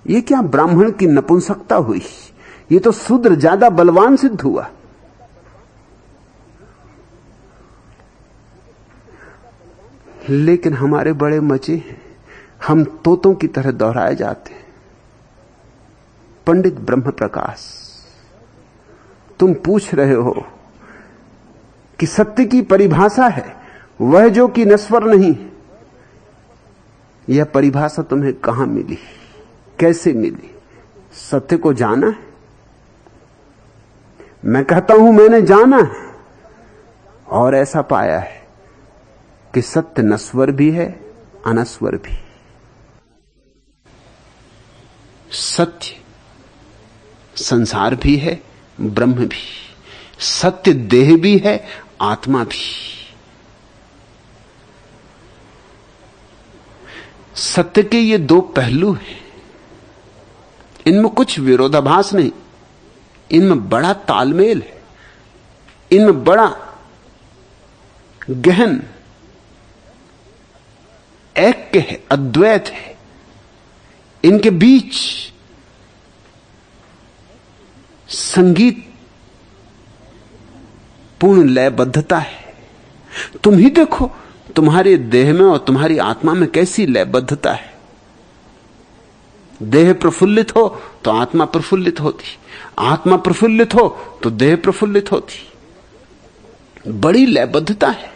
ये क्या ब्राह्मण की नपुंसकता हुई? ये तो शूद्र ज्यादा बलवान सिद्ध हुआ। लेकिन हमारे बड़े मजे हैं। हम तोतों की तरह दोहराए जाते हैं। पंडित ब्रह्म प्रकाश, तुम पूछ रहे हो कि सत्य की परिभाषा है वह जो कि नश्वर नहीं। यह परिभाषा तुम्हें कहां मिली, कैसे मिली? सत्य को जाना है? मैं कहता हूं मैंने जाना है और ऐसा पाया है कि सत्य नश्वर भी है, अनश्वर भी। सत्य संसार भी है, ब्रह्म भी। सत्य देह भी है, आत्मा भी। सत्य के ये दो पहलू हैं, इनमें कुछ विरोधाभास नहीं, इनमें बड़ा तालमेल है, इनमें बड़ा गहन ऐक्य है, अद्वैत है। इनके बीच संगीत पूर्ण लयबद्धता है। तुम ही देखो तुम्हारे देह में और तुम्हारी आत्मा में कैसी लयबद्धता है। देह प्रफुल्लित हो तो आत्मा प्रफुल्लित होती, आत्मा प्रफुल्लित हो तो देह प्रफुल्लित होती। बड़ी लयबद्धता है।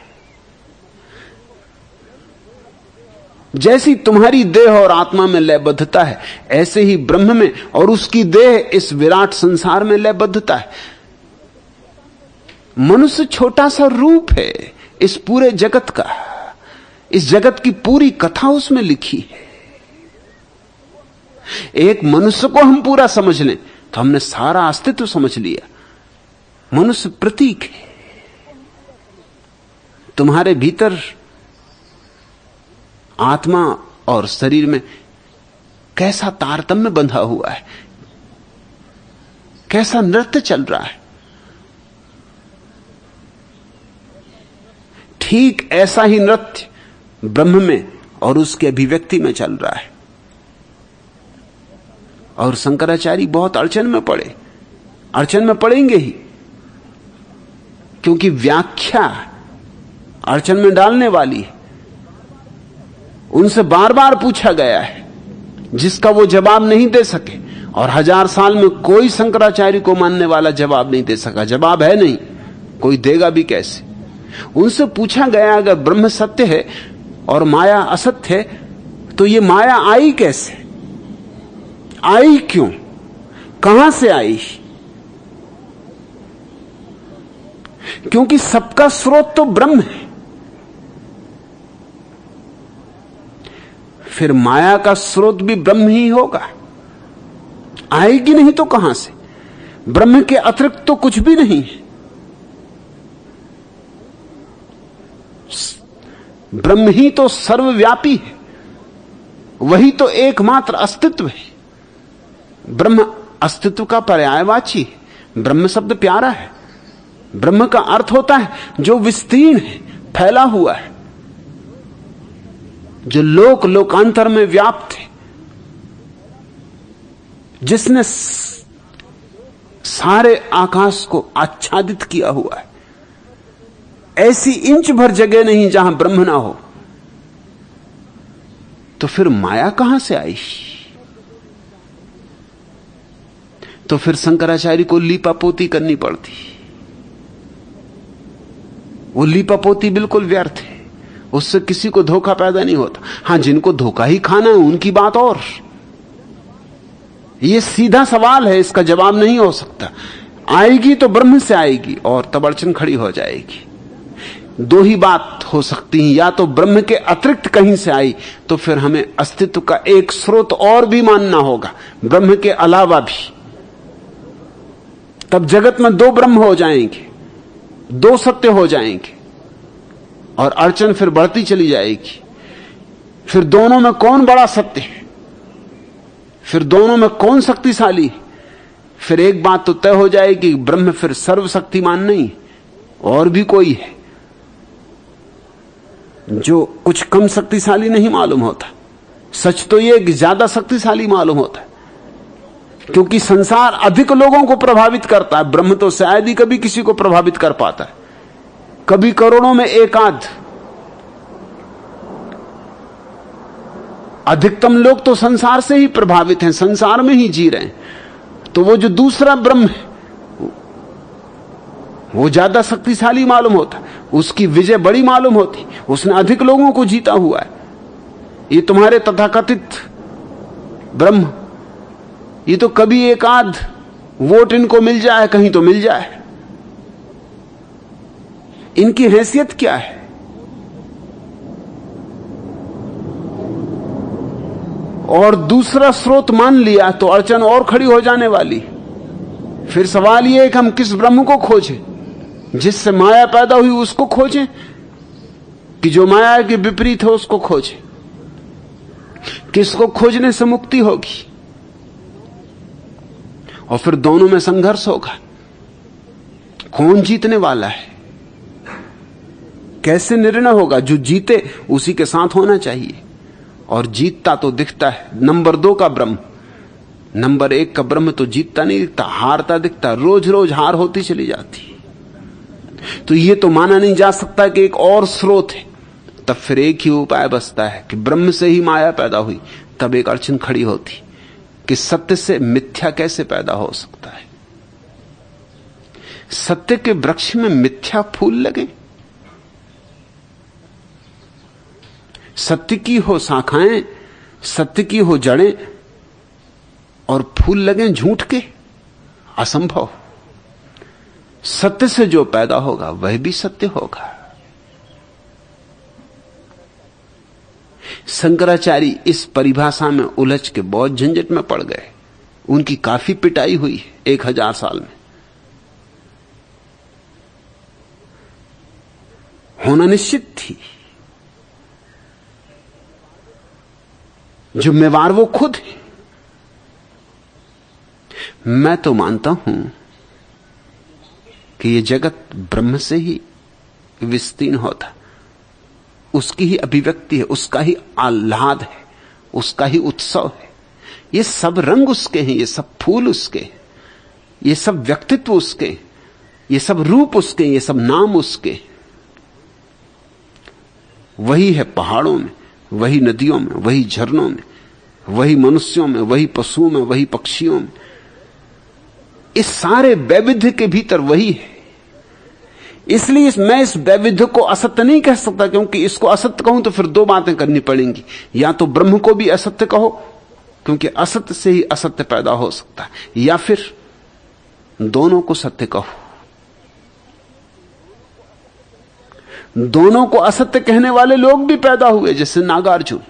जैसी तुम्हारी देह और आत्मा में लयबद्धता है, ऐसे ही ब्रह्म में और उसकी देह इस विराट संसार में लयबद्धता है। मनुष्य छोटा सा रूप है इस पूरे जगत का, इस जगत की पूरी कथा उसमें लिखी है। एक मनुष्य को हम पूरा समझ लें तो हमने सारा अस्तित्व समझ लिया। मनुष्य प्रतीक है। तुम्हारे भीतर आत्मा और शरीर में कैसा तारतम्य बंधा हुआ है, कैसा नृत्य चल रहा है। ठीक ऐसा ही नृत्य ब्रह्म में और उसके अभिव्यक्ति में चल रहा है। और शंकराचार्य बहुत अड़चन में पड़े, अड़चन में पड़ेंगे ही, क्योंकि व्याख्या अड़चन में डालने वाली है। उनसे बार बार पूछा गया है जिसका वो जवाब नहीं दे सके, और 1000 साल में कोई शंकराचार्य को मानने वाला जवाब नहीं दे सका। जवाब है नहीं, कोई देगा भी कैसे। उनसे पूछा गया अगर ब्रह्म सत्य है और माया असत्य है तो ये माया आई कैसे, आई क्यों, कहां से आई? क्योंकि सबका स्रोत तो ब्रह्म है। फिर माया का स्रोत भी ब्रह्म ही होगा। आएगी नहीं तो कहां से? ब्रह्म के अतिरिक्त तो कुछ भी नहीं है। ब्रह्म ही तो सर्वव्यापी है, वही तो एकमात्र अस्तित्व है। ब्रह्म अस्तित्व का पर्यायवाची है। ब्रह्म शब्द प्यारा है। ब्रह्म का अर्थ होता है जो विस्तीर्ण है, फैला हुआ है, जो लोक लोकांतर में व्याप्त है, जिसने सारे आकाश को आच्छादित किया हुआ है। ऐसी इंच भर जगह नहीं जहां ब्रह्म ना हो। तो फिर माया कहां से आई? तो फिर शंकराचार्य को लीपापोती करनी पड़ती। वो लीपापोती बिल्कुल व्यर्थ है, उससे किसी को धोखा पैदा नहीं होता। हां, जिनको धोखा ही खाना है उनकी बात और। ये सीधा सवाल है, इसका जवाब नहीं हो सकता। आएगी तो ब्रह्म से आएगी और तब अड़चन खड़ी हो जाएगी। दो ही बात हो सकती है, या तो ब्रह्म के अतिरिक्त कहीं से आई, तो फिर हमें अस्तित्व का एक स्रोत और भी मानना होगा, ब्रह्म के अलावा भी। तब जगत में दो ब्रह्म हो जाएंगे, दो सत्य हो जाएंगे, और अड़चन फिर बढ़ती चली जाएगी। फिर दोनों में कौन बड़ा सत्य है, फिर दोनों में कौन शक्तिशाली है? फिर एक बात तो तय हो जाएगी, ब्रह्म फिर सर्वशक्तिमान नहीं, और भी कोई है जो कुछ कम शक्तिशाली नहीं मालूम होता। सच तो यह कि ज्यादा शक्तिशाली मालूम होता है, क्योंकि संसार अधिक लोगों को प्रभावित करता है। ब्रह्म तो शायद ही कभी किसी को प्रभावित कर पाता है, कभी करोड़ों में एक आध। अधिकतम लोग तो संसार से ही प्रभावित हैं, संसार में ही जी रहे हैं। तो वो जो दूसरा ब्रह्म है वो ज्यादा शक्तिशाली मालूम होता, उसकी विजय बड़ी मालूम होती, उसने अधिक लोगों को जीता हुआ है। ये तुम्हारे तथाकथित ब्रह्म, ये तो कभी एक आध वोट इनको मिल जाए, कहीं तो मिल जाए। इनकी हैसियत क्या है? और दूसरा स्रोत मान लिया तो अड़चन और खड़ी हो जाने वाली। फिर सवाल यह है कि हम किस ब्रह्म को खोजें? जिससे माया पैदा हुई उसको खोजें कि जो माया के विपरीत है उसको खोजें? किसको खोजने से मुक्ति होगी? और फिर दोनों में संघर्ष होगा। कौन जीतने वाला है? कैसे निर्णय होगा? जो जीते उसी के साथ होना चाहिए। और जीतता तो दिखता है नंबर 2 का ब्रह्म, नंबर 1 का ब्रह्म तो जीतता नहीं दिखता, हारता दिखता, रोज रोज हार होती चली जाती। तो यह तो माना नहीं जा सकता कि एक और स्रोत है। तब फिर एक ही उपाय बचता है कि ब्रह्म से ही माया पैदा हुई। तब एक अड़चन खड़ी होती कि सत्य से मिथ्या कैसे पैदा हो सकता है? सत्य के वृक्ष में मिथ्या फूल लगे? सत्य की हो शाखाएं, सत्य की हो जड़ें और फूल लगे झूठ के? असंभव। सत्य से जो पैदा होगा वह भी सत्य होगा। शंकराचार्य इस परिभाषा में उलझ के बहुत झंझट में पड़ गए। उनकी काफी पिटाई हुई 1000 साल में। होना निश्चित थी। जिम्मेवार वो खुद है। मैं तो मानता हूं कि ये जगत ब्रह्म से ही विस्तीर्ण होता, उसकी ही अभिव्यक्ति है, उसका ही आह्लाद है, उसका ही उत्सव है। ये सब रंग उसके हैं, ये सब फूल उसके हैं, ये सब व्यक्तित्व उसके हैं, ये सब रूप उसके हैं, ये सब नाम उसके। वही है पहाड़ों में, वही नदियों में, वही झरनों में, वही मनुष्यों में, वही पशुओं में, वही पक्षियों में। इस सारे वैविध्य के भीतर वही है। इसलिए मैं इस वैविध्य को असत्य नहीं कह सकता, क्योंकि इसको असत्य कहूं तो फिर 2 बातें करनी पड़ेंगी। या तो ब्रह्म को भी असत्य कहो, क्योंकि असत्य से ही असत्य पैदा हो सकता है, या फिर दोनों को सत्य कहो। दोनों को असत्य कहने वाले लोग भी पैदा हुए, जैसे नागार्जुन।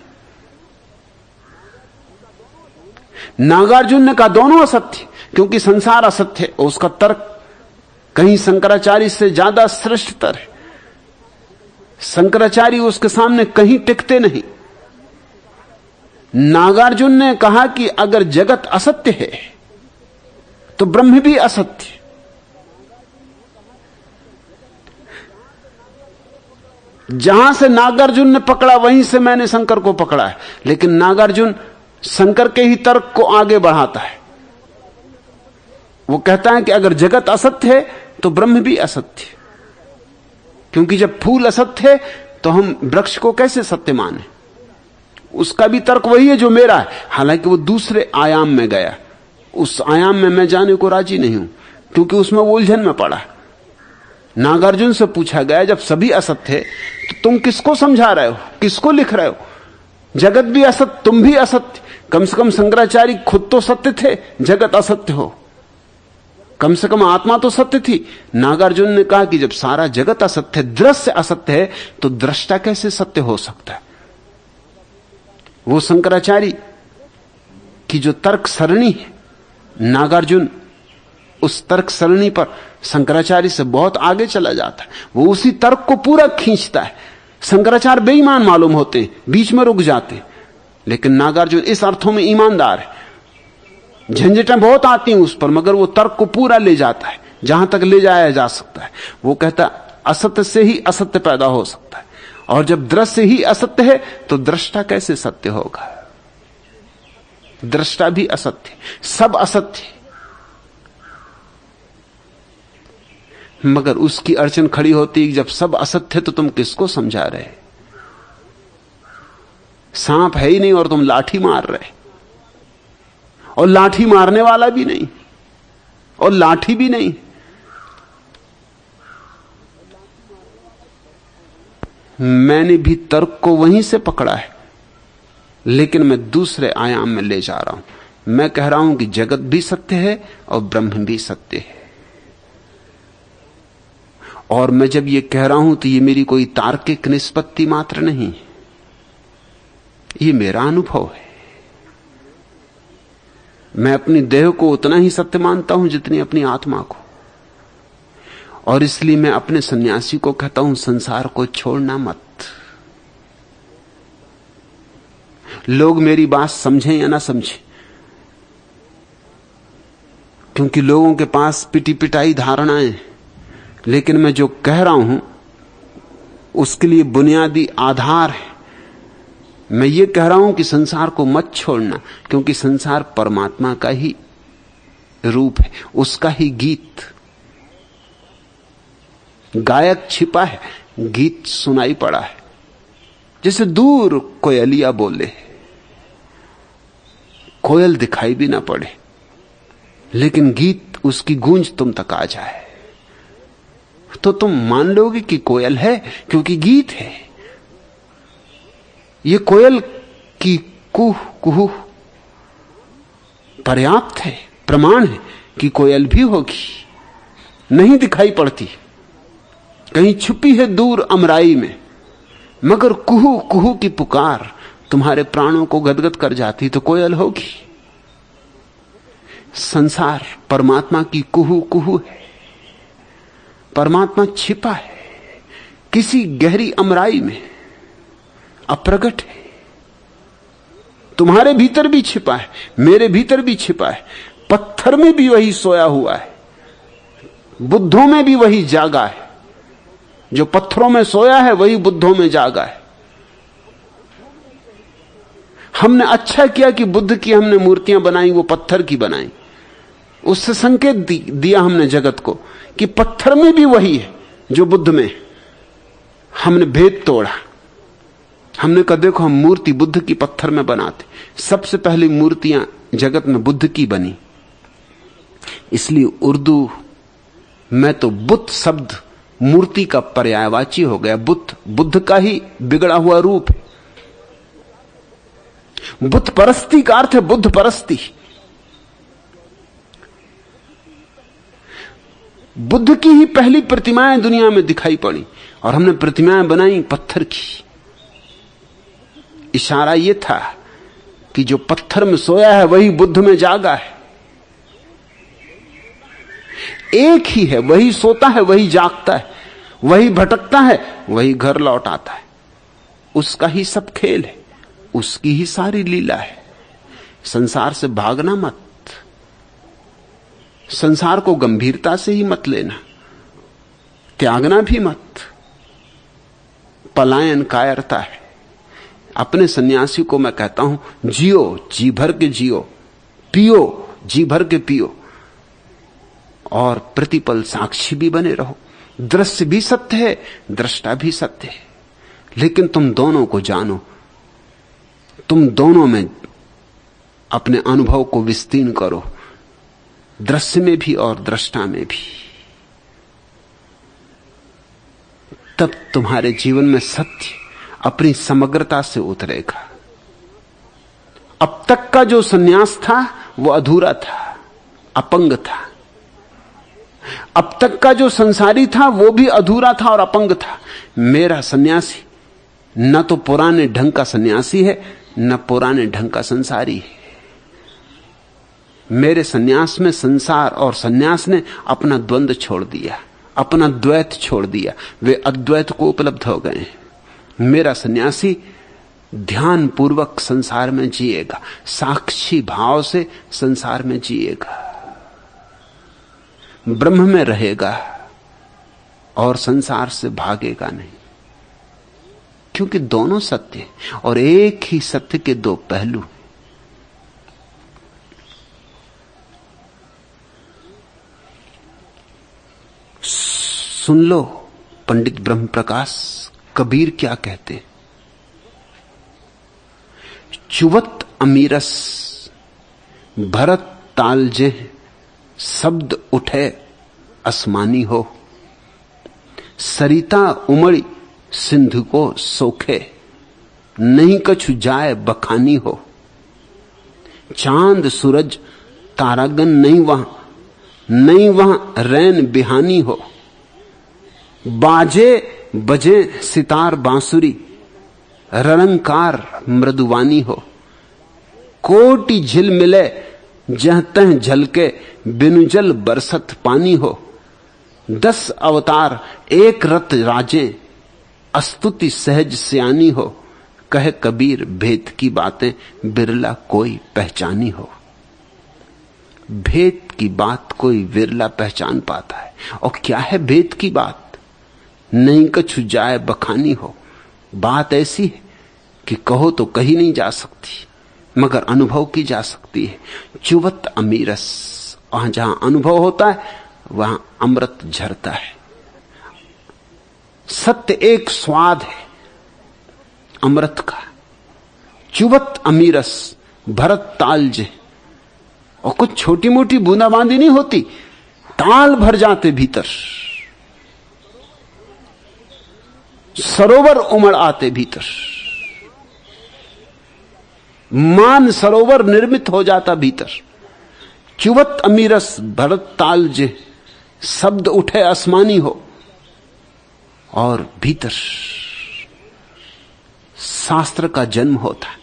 नागार्जुन ने कहा दोनों असत्य, क्योंकि संसार असत्य है। उसका तर्क कहीं शंकराचार्य से ज्यादा श्रेष्ठतर है। शंकराचार्य उसके सामने कहीं टिकते नहीं। नागार्जुन ने कहा कि अगर जगत असत्य है तो ब्रह्म भी असत्य। जहां से नागार्जुन ने पकड़ा वहीं से मैंने शंकर को पकड़ा है। लेकिन नागार्जुन शंकर के ही तर्क को आगे बढ़ाता है। वो कहता है कि अगर जगत असत्य है तो ब्रह्म भी असत्य, क्योंकि जब फूल असत्य है तो हम वृक्ष को कैसे सत्य माने? उसका भी तर्क वही है जो मेरा है। हालांकि वो दूसरे आयाम में गया, उस आयाम में मैं जाने को राजी नहीं हूं, क्योंकि उसमें वो उलझन में पड़ा। नागार्जुन से पूछा गया जब सभी असत्य है तो तुम किसको समझा रहे हो, किसको लिख रहे हो? जगत भी असत्य, तुम भी असत्य। कम से कम शंकराचार्य खुद तो सत्य थे, जगत असत्य हो। कम से कम आत्मा तो सत्य थी। नागार्जुन ने कहा कि जब सारा जगत असत्य है, दृश्य असत्य है, तो दृष्टा कैसे सत्य हो सकता है? वो शंकराचार्य की जो तर्क सरणी है, नागार्जुन उस तर्क सरणी पर शंकराचार्य से बहुत आगे चला जाता है। वो उसी तर्क को पूरा खींचता है। शंकराचार्य बेईमान मालूम होते हैं, बीच में रुक जाते हैं, लेकिन नागार्जुन इस अर्थों में ईमानदार है। झंझटें बहुत आती हैं उस पर, मगर वो तर्क को पूरा ले जाता है जहां तक ले जाया जा सकता है। वो कहता असत्य से ही असत्य पैदा हो सकता है, और जब दृश्य ही असत्य है तो दृष्टा कैसे सत्य होगा? दृष्टा भी असत्य, सब असत्य। मगर उसकी अड़चन खड़ी होती है, जब सब असत्य है तो तुम किसको समझा रहे? सांप है ही नहीं और तुम लाठी मार रहे, और लाठी मारने वाला भी नहीं, और लाठी भी नहीं। मैंने भी तर्क को वहीं से पकड़ा है, लेकिन मैं दूसरे आयाम में ले जा रहा हूं। मैं कह रहा हूं कि जगत भी सत्य है और ब्रह्म भी सत्य है। और मैं जब ये कह रहा हूं तो ये मेरी कोई तार्किक निष्पत्ति मात्र नहीं, ये मेरा अनुभव है। मैं अपनी देह को उतना ही सत्य मानता हूं जितनी अपनी आत्मा को, और इसलिए मैं अपने सन्यासी को कहता हूं संसार को छोड़ना मत। लोग मेरी बात समझें या ना समझें, क्योंकि लोगों के पास पिटी पिटाई धारणाएं, लेकिन मैं जो कह रहा हूं उसके लिए बुनियादी आधार है। मैं ये कह रहा हूं कि संसार को मत छोड़ना, क्योंकि संसार परमात्मा का ही रूप है, उसका ही गीत। गायक छिपा है, गीत सुनाई पड़ा है। जैसे दूर कोयलिया बोले, कोयल दिखाई भी ना पड़े, लेकिन गीत, उसकी गूंज तुम तक आ जाए तो तुम मान लोगे कि कोयल है, क्योंकि गीत है। ये कोयल की कुह कुह पर्याप्त है, प्रमाण है कि कोयल भी होगी, नहीं दिखाई पड़ती, कहीं छुपी है दूर अमराई में, मगर कुहू कुहू की पुकार तुम्हारे प्राणों को गदगद कर जाती, तो कोयल होगी। संसार परमात्मा की कुहू कुहू है। परमात्मा छिपा है किसी गहरी अमराई में, अप्रगट है। तुम्हारे भीतर भी छिपा है, मेरे भीतर भी छिपा है। पत्थर में भी वही सोया हुआ है, बुद्धों में भी वही जागा है। जो पत्थरों में सोया है वही बुद्धों में जागा है। हमने अच्छा किया कि बुद्ध की हमने मूर्तियां बनाई, वो पत्थर की बनाई। उससे संकेत दिया हमने जगत को कि पत्थर में भी वही है जो बुद्ध में। हमने भेद तोड़ा, हमने कहा देखो हम मूर्ति बुद्ध की पत्थर में बनाते। सबसे पहली मूर्तियां जगत में बुद्ध की बनी। इसलिए उर्दू में तो बुद्ध शब्द मूर्ति का पर्यायवाची हो गया। बुद्ध का ही बिगड़ा हुआ रूप है। बुद्ध परस्ती का अर्थ है बुद्ध परस्ती। बुद्ध की ही पहली प्रतिमाएं दुनिया में दिखाई पड़ी और हमने प्रतिमाएं बनाई पत्थर की। इशारा यह था कि जो पत्थर में सोया है वही बुद्ध में जागा है। एक ही है, वही सोता है, वही जागता है, वही भटकता है, वही घर लौट आता है। उसका ही सब खेल है, उसकी ही सारी लीला है। संसार से भागना मत, संसार को गंभीरता से ही मत लेना, त्यागना भी मत। पलायन कायरता है। अपने सन्यासी को मैं कहता हूं जियो, जी भर के जियो, पियो, जी भर के पियो, और प्रतिपल साक्षी भी बने रहो। दृश्य भी सत्य है, दृष्टा भी सत्य है, लेकिन तुम दोनों को जानो। तुम दोनों में अपने अनुभव को विस्तीर्ण करो, दृश्य में भी और दृष्टा में भी। तब तुम्हारे जीवन में सत्य अपनी समग्रता से उतरेगा। अब तक का जो सन्यास था वो अधूरा था, अपंग था। अब तक का जो संसारी था वो भी अधूरा था और अपंग था। मेरा सन्यासी न तो पुराने ढंग का सन्यासी है, न पुराने ढंग का संसारी है। मेरे सन्यास में संसार और सन्यास ने अपना द्वंद्व छोड़ दिया, अपना द्वैत छोड़ दिया, वे अद्वैत को उपलब्ध हो गए। मेरा सन्यासी ध्यान पूर्वक संसार में जिएगा, साक्षी भाव से संसार में जिएगा, ब्रह्म में रहेगा और संसार से भागेगा नहीं। क्योंकि दोनों सत्य हैं और एक ही सत्य के दो पहलू। सुन लो पंडित ब्रह्म प्रकाश कबीर क्या कहते। चुवत अमीरस भरत तालजे शब्द उठे आसमानी हो। सरिता उमड़ी सिंधु को सोखे नहीं कछु जाए बखानी हो। चांद सूरज तारागन नहीं वहां रैन बिहानी हो। बाजे बजे सितार बांसुरी रलंकार मृदुवानी हो। कोटि झिल मिले जह तह झलके बिनुजल बरसत पानी हो। 10 अवतार एक रत राजे अस्तुति सहज सियानी हो। कहे कबीर भेद की बातें बिरला कोई पहचानी हो। भेद की बात कोई विरला पहचान पाता है। और क्या है भेद की बात? नहीं कछु जाए बखानी हो। बात ऐसी है कि कहो तो कही नहीं जा सकती, मगर अनुभव की जा सकती है। चुवत अमीरस, वहां जहां अनुभव होता है वहां अमृत झरता है। सत्य एक स्वाद है अमृत का। चुवत अमीरस भरत तालजे, और कुछ छोटी मोटी बूंदाबांदी नहीं होती, ताल भर जाते भीतर, सरोवर उमड़ आते भीतर, मान सरोवर निर्मित हो जाता भीतर। चुवत अमीरस भरत तालजे शब्द उठे आसमानी हो। और भीतर शास्त्र का जन्म होता है,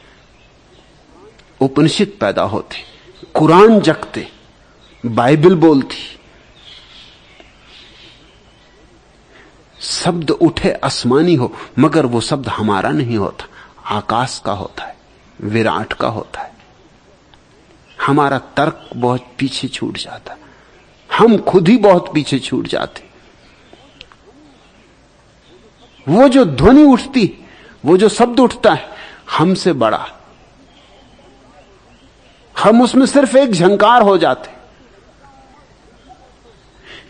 उपनिषद पैदा होते, कुरान जगते, बाइबल बोलती। शब्द उठे आसमानी हो, मगर वो शब्द हमारा नहीं होता, आकाश का होता है, विराट का होता है। हमारा तर्क बहुत पीछे छूट जाता, हम खुद ही बहुत पीछे छूट जाते। वो जो ध्वनि उठती, वो जो शब्द उठता है, हमसे बड़ा, हम उसमें सिर्फ एक झंकार हो जाते।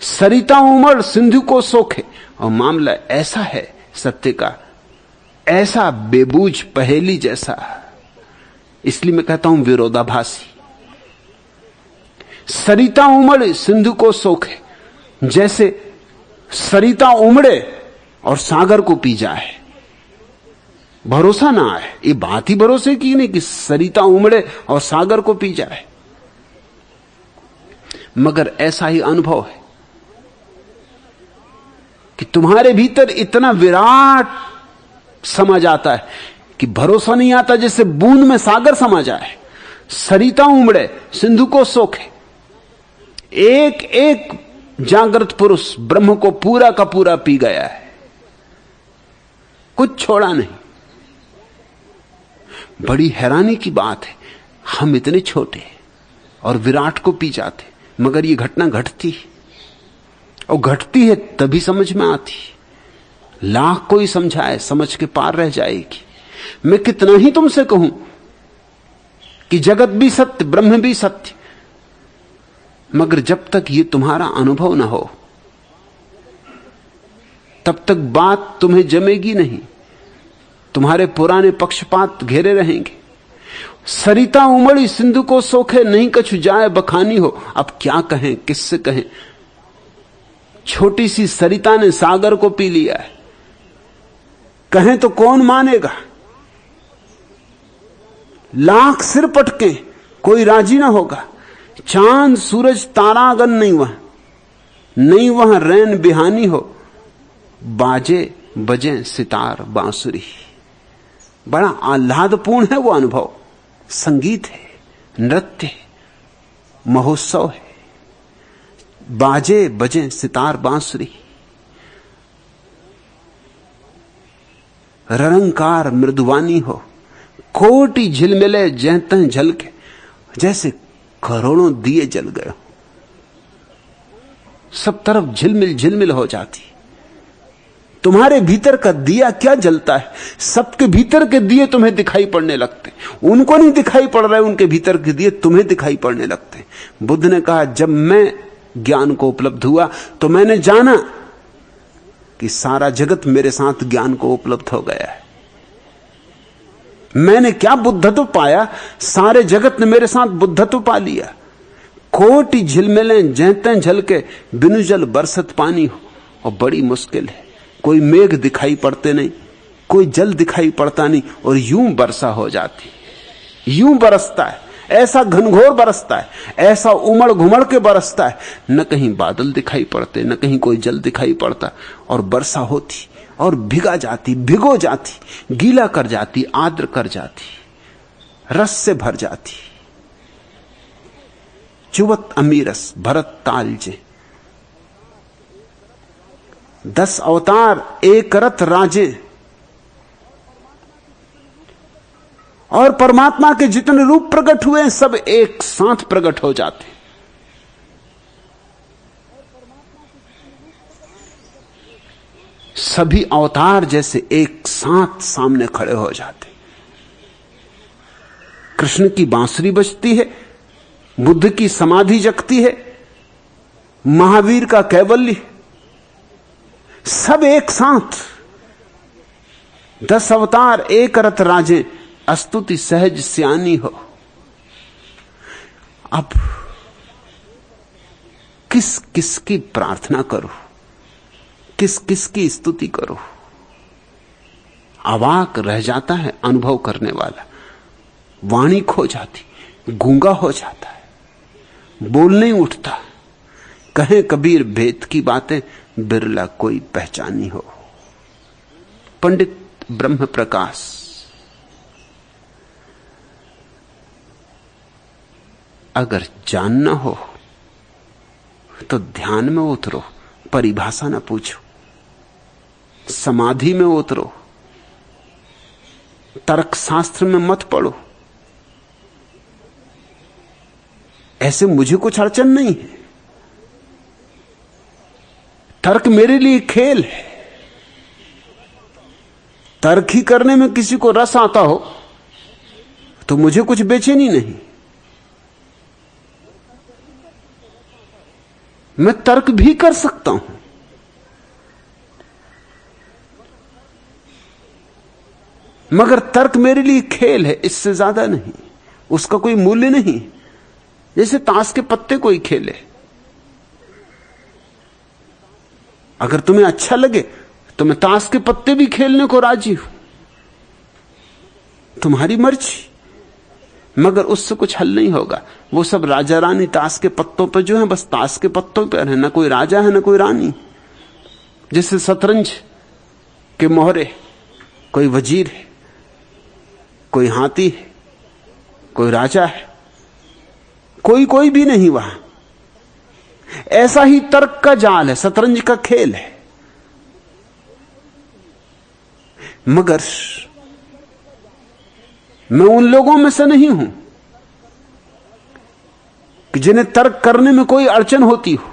सरिता उमड़ सिंधु को सोखे, और मामला ऐसा है सत्य का, ऐसा बेबूझ पहेली जैसा, इसलिए मैं कहता हूं विरोधाभासी। सरिता उमड़े सिंधु को सोखे, जैसे सरिता उमड़े और सागर को पी जाए। भरोसा ना आए, ये बात ही भरोसे की नहीं कि सरिता उमड़े और सागर को पी जाए, मगर ऐसा ही अनुभव है कि तुम्हारे भीतर इतना विराट समा जाता है कि भरोसा नहीं आता, जैसे बूंद में सागर समा जाए। सरिता उमड़े सिंधु को सोखे, एक एक जागृत पुरुष ब्रह्म को पूरा का पूरा पी गया है, कुछ छोड़ा नहीं। बड़ी हैरानी की बात है, हम इतने छोटे और विराट को पी जाते, मगर ये घटना घटती है, और घटती है तभी समझ में आती। लाख कोई समझाए, समझ के पार रह जाएगी। मैं कितना ही तुमसे कहूं कि जगत भी सत्य, ब्रह्म भी सत्य, मगर जब तक ये तुम्हारा अनुभव ना हो तब तक बात तुम्हें जमेगी नहीं, तुम्हारे पुराने पक्षपात घेरे रहेंगे। सरिता उमड़ी सिंधु को सोखे नहीं कछु जाए बखानी हो। अब क्या कहें, किससे कहें? छोटी सी सरिता ने सागर को पी लिया है, कहें तो कौन मानेगा? लाख सिर पटके कोई राजी ना होगा। चांद सूरज तारागन नहीं वहां रैन बिहानी हो। बाजे बजे सितार बांसुरी, बड़ा आह्लादपूर्ण है वो अनुभव। संगीत है, नृत्य है, महोत्सव है। बाजे बजे सितार बांसुरी, रलंकार मृदुवानी हो। कोटि झिलमिले जह तह झलके, जैसे करोड़ों दिए जल गए, सब तरफ झिलमिल झिलमिल हो जाती। तुम्हारे भीतर का दिया क्या जलता है? सबके भीतर के दिए तुम्हें दिखाई पड़ने लगते, उनको नहीं दिखाई पड़ रहे, उनके भीतर के दिए तुम्हें दिखाई पड़ने लगते। बुद्ध ने कहा, जब मैं ज्ञान को उपलब्ध हुआ तो मैंने जाना कि सारा जगत मेरे साथ ज्ञान को उपलब्ध हो गया है। मैंने क्या बुद्धत्व पाया, सारे जगत ने मेरे साथ बुद्धत्व पा लिया। कोटि झिलमिलें जैते झलके, बिनु जल बरसत पानी हो। और बड़ी मुश्किल है, कोई मेघ दिखाई पड़ते नहीं, कोई जल दिखाई पड़ता नहीं, और यूं वर्षा हो जाती, यूं बरसता है, ऐसा घनघोर बरसता है, ऐसा उमड़ घुमड़ के बरसता है, न कहीं बादल दिखाई पड़ते, न कहीं कोई जल दिखाई पड़ता, और वर्षा होती और भिगा जाती, भिगो जाती, गीला कर जाती, आर्द्र कर जाती, रस से भर जाती। चुवत अमीरस भरत तालजे, 10 अवतार एक रथ राजे। और परमात्मा के जितने रूप प्रकट हुए सब एक साथ प्रकट हो जाते। सभी अवतार जैसे एक साथ सामने खड़े हो जाते। कृष्ण की बांसुरी बजती है, बुद्ध की समाधि जगती है, महावीर का कैवल्य, सब एक साथ। 10 अवतार एक रथ राजे, स्तुति सहज स्यानी हो। अब किस किस की प्रार्थना करो, किस किस की स्तुति करो। अवाक रह जाता है अनुभव करने वाला, वाणी खो जाती, गूंगा हो जाता है, बोल नहीं उठता। कहे कबीर भेद की बातें, बिरला कोई पहचानी हो। पंडित ब्रह्म प्रकाश। अगर जानना हो तो ध्यान में उतरो, परिभाषा ना पूछो, समाधि में उतरो, तर्कशास्त्र में मत पढ़ो। ऐसे मुझे कुछ अड़चन नहीं है, तर्क मेरे लिए खेल है। तर्क ही करने में किसी को रस आता हो तो मुझे कुछ बेचैनी नहीं। मैं तर्क भी कर सकता हूं, मगर तर्क मेरे लिए खेल है, इससे ज्यादा नहीं। उसका कोई मूल्य नहीं, जैसे ताश के पत्ते कोई खेले। अगर तुम्हें अच्छा लगे तो मैं ताश के पत्ते भी खेलने को राजी हूं, तुम्हारी मर्जी, मगर उससे कुछ हल नहीं होगा। वो सब राजा रानी ताश के पत्तों पर जो है, बस ताश के पत्तों पर है, ना कोई राजा है ना कोई रानी। जैसे शतरंज के मोहरे, कोई वजीर है, कोई हाथी है, कोई राजा है, कोई भी नहीं वहां। ऐसा ही तर्क का जाल है, शतरंज का खेल है। मगर मैं उन लोगों में से नहीं हूं कि जिन्हें तर्क करने में कोई अड़चन होती हो।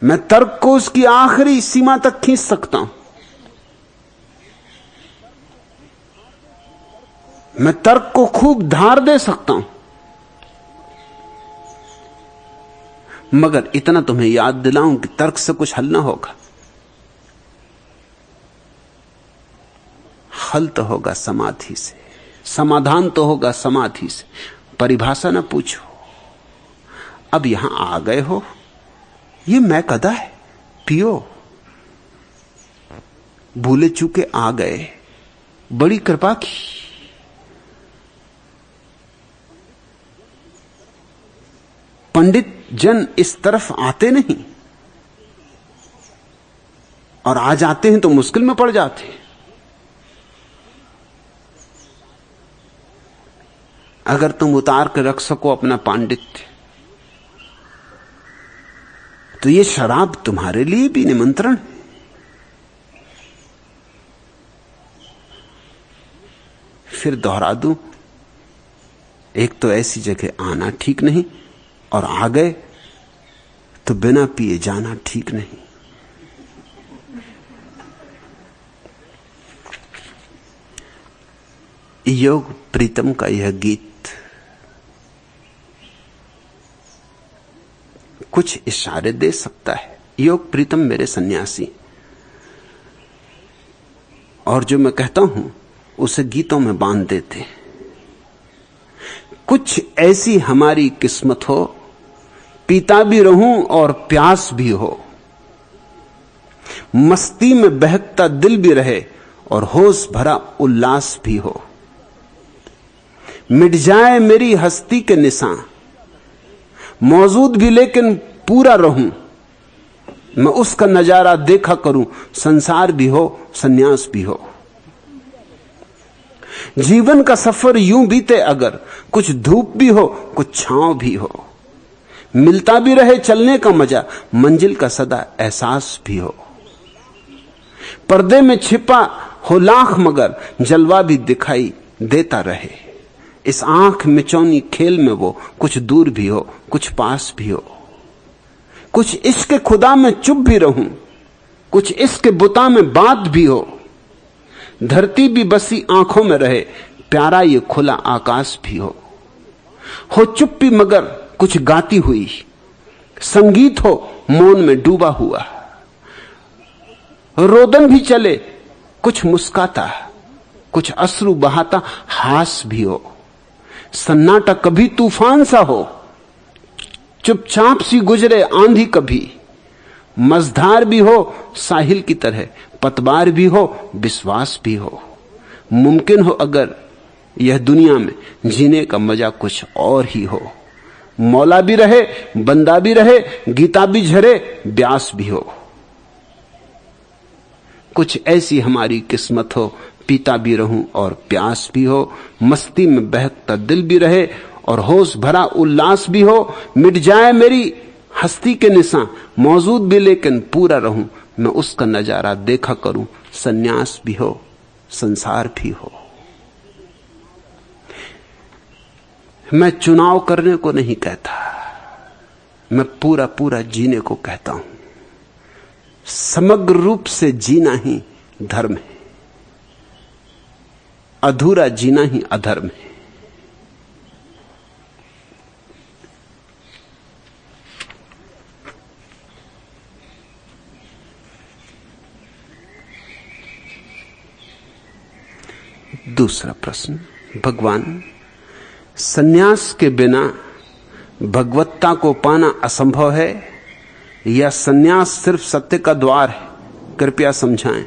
मैं तर्क को उसकी आखिरी सीमा तक खींच सकता हूं। मैं तर्क को खूब धार दे सकता हूं, मगर इतना तुम्हें याद दिलाऊं कि तर्क से कुछ हल ना होगा। हल तो होगा समाधि से, समाधान तो होगा समाधि से। परिभाषा ना पूछो। अब यहां आ गए हो, ये मैं कदा है, पियो। भूले चूके आ गए, बड़ी कृपा की। पंडित जन इस तरफ आते नहीं, और आ जाते हैं तो मुश्किल में पड़ जाते हैं। अगर तुम उतार के रख सको अपना पांडित्य, तो ये शराब तुम्हारे लिए भी निमंत्रण है। फिर दोहरा दूं, एक तो ऐसी जगह आना ठीक नहीं, और आ गए तो बिना पिए जाना ठीक नहीं। योग प्रीतम का यह गीत कुछ इशारे दे सकता है। योग प्रीतम मेरे सन्यासी, और जो मैं कहता हूं उसे गीतों में बांध देते। कुछ ऐसी हमारी किस्मत हो, पीता भी रहूं और प्यास भी हो, मस्ती में बहकता दिल भी रहे और होश भरा उल्लास भी हो। मिट जाए मेरी हस्ती के निशान, मौजूद भी लेकिन पूरा रहूं, मैं उसका नजारा देखा करूं, संसार भी हो सन्यास भी हो। जीवन का सफर यूं बीते अगर, कुछ धूप भी हो कुछ छांव भी हो, मिलता भी रहे चलने का मजा, मंजिल का सदा एहसास भी हो। पर्दे में छिपा हो लाख मगर, जलवा भी दिखाई देता रहे। इस आंख मिचौनी खेल में वो कुछ दूर भी हो कुछ पास भी हो। कुछ इश्क खुदा में चुप भी रहूं, कुछ इश्क बुता में बात भी हो। धरती भी बसी आंखों में रहे, प्यारा ये खुला आकाश भी हो। चुप्पी मगर कुछ गाती हुई, संगीत हो मौन में डूबा हुआ। रोदन भी चले कुछ मुस्काता, कुछ अश्रु बहाता हास भी हो। सन्नाटा कभी तूफान सा हो, चुपचाप सी गुजरे आंधी कभी। मझधार भी हो साहिल की तरह, पतवार भी हो विश्वास भी हो। मुमकिन हो अगर यह दुनिया में जीने का मजा कुछ और ही हो। मौला भी रहे बंदा भी रहे, गीता भी झरे ब्यास भी हो। कुछ ऐसी हमारी किस्मत हो, पीता भी रहूं और प्यास भी हो, मस्ती में बहकता दिल भी रहे और होश भरा उल्लास भी हो। मिट जाए मेरी हस्ती के निशान, मौजूद भी लेकिन पूरा रहूं, मैं उसका नजारा देखा करूं, सन्यास भी हो संसार भी हो। मैं चुनाव करने को नहीं कहता, मैं पूरा पूरा जीने को कहता हूं। समग्र रूप से जीना ही धर्म है, अधूरा जीना ही अधर्म है। दूसरा प्रश्न, भगवान, सन्यास के बिना भगवत्ता को पाना असंभव है या सन्यास सिर्फ सत्य का द्वार है? कृपया समझाएं।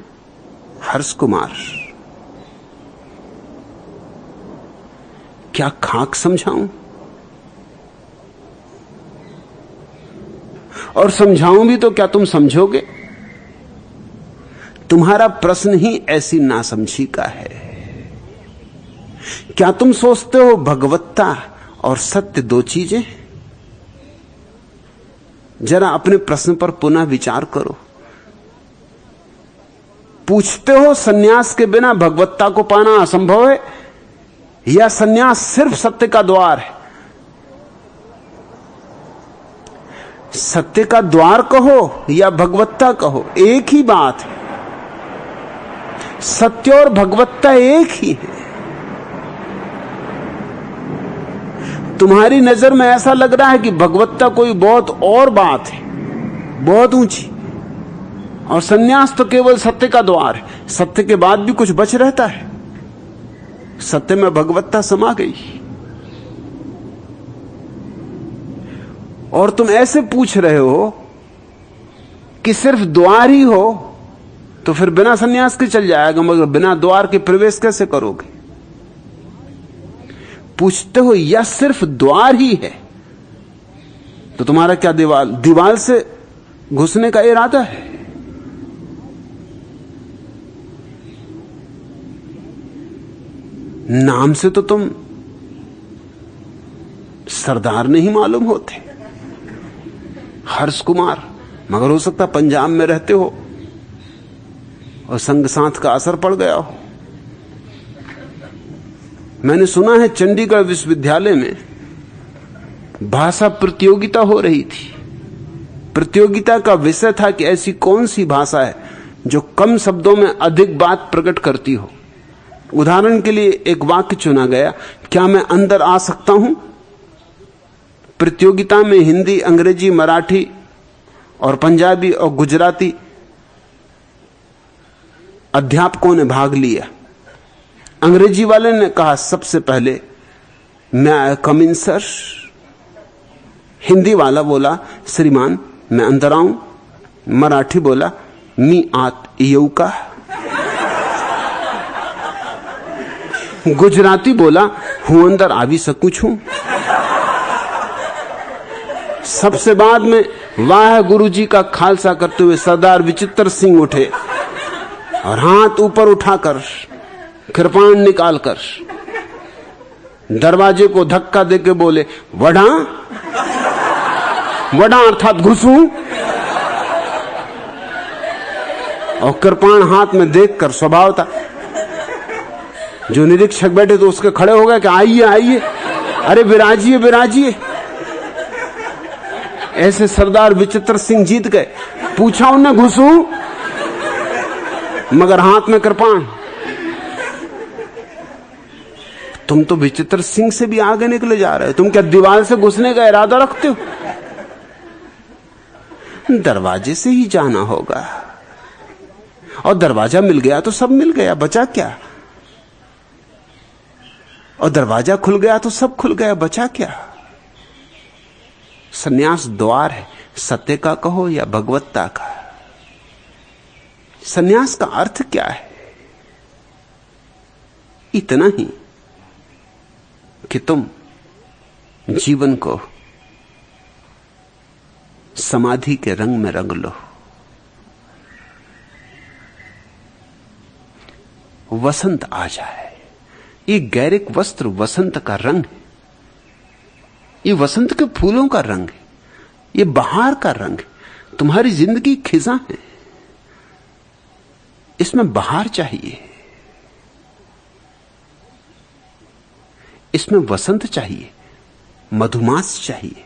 हर्ष कुमार। क्या खाक समझाऊं? और समझाऊं भी तो क्या तुम समझोगे? तुम्हारा प्रश्न ही ऐसी नासमझी का है। क्या तुम सोचते हो भगवत्ता और सत्य दो चीजें? जरा अपने प्रश्न पर पुनः विचार करो। पूछते हो सन्यास के बिना भगवत्ता को पाना असंभव है या सन्यास सिर्फ सत्य का द्वार है? सत्य का द्वार कहो या भगवत्ता कहो, एक ही बात है। सत्य और भगवत्ता एक ही है। तुम्हारी नजर में ऐसा लग रहा है कि भगवत्ता कोई बहुत और बात है, बहुत ऊंची, और सन्यास तो केवल सत्य का द्वार है। सत्य के बाद भी कुछ बच रहता है। सत्य में भगवत्ता समा गई। और तुम ऐसे पूछ रहे हो कि सिर्फ द्वार ही हो, तो फिर बिना सन्यास के चल जाएगा, मगर बिना द्वार के प्रवेश कैसे करोगे? पूछते हो या सिर्फ द्वार ही है, तो तुम्हारा क्या दीवार से घुसने का इरादा है? नाम से तो तुम सरदार नहीं मालूम होते, हर्ष कुमार, मगर हो सकता पंजाब में रहते हो और संग साथ का असर पड़ गया हो। मैंने सुना है चंडीगढ़ विश्वविद्यालय में भाषा प्रतियोगिता हो रही थी। प्रतियोगिता का विषय था कि ऐसी कौन सी भाषा है जो कम शब्दों में अधिक बात प्रकट करती हो। उदाहरण के लिए एक वाक्य चुना गया, क्या मैं अंदर आ सकता हूं? प्रतियोगिता में हिंदी, अंग्रेजी, मराठी और पंजाबी और गुजराती अध्यापकों ने भाग लिया। अंग्रेजी वाले ने कहा सबसे पहले मैं कम इन सर। हिंदी वाला बोला श्रीमान मैं अंदर आऊं। मराठी बोला मी आत येऊ का। गुजराती बोला हूं अंदर आवी सकूं छू। सबसे बाद में वाह गुरुजी का खालसा करते हुए सरदार विचित्र सिंह उठे और हाथ ऊपर उठाकर कृपाण निकालकर दरवाजे को धक्का देके बोले वढ़ा। वढ़ा अर्थात घुसूं। और कृपाण हाथ में देखकर स्वभाव था, जो निरीक्षक बैठे तो उसके खड़े हो गए कि आइए आइए, अरे विराजिए विराजिए। ऐसे सरदार विचित्र सिंह जीत गए। पूछा उन्हें घुसूं, मगर हाथ में कृपाण। तुम तो विचित्र सिंह से भी आगे निकले जा रहे हो, तुम क्या दीवार से घुसने का इरादा रखते हो? दरवाजे से ही जाना होगा, और दरवाजा मिल गया तो सब मिल गया, बचा क्या? और दरवाजा खुल गया तो सब खुल गया, बचा क्या? सन्यास द्वार है, सत्य का कहो या भगवत्ता का। सन्यास का अर्थ क्या है? इतना ही कि तुम जीवन को समाधि के रंग में रंग लो। वसंत आ जाए। ये गैरिक वस्त्र वसंत का रंग है, ये वसंत के फूलों का रंग है, ये बहार का रंग है। तुम्हारी जिंदगी खिजा है, इसमें बहार चाहिए, इसमें वसंत चाहिए, मधुमास चाहिए।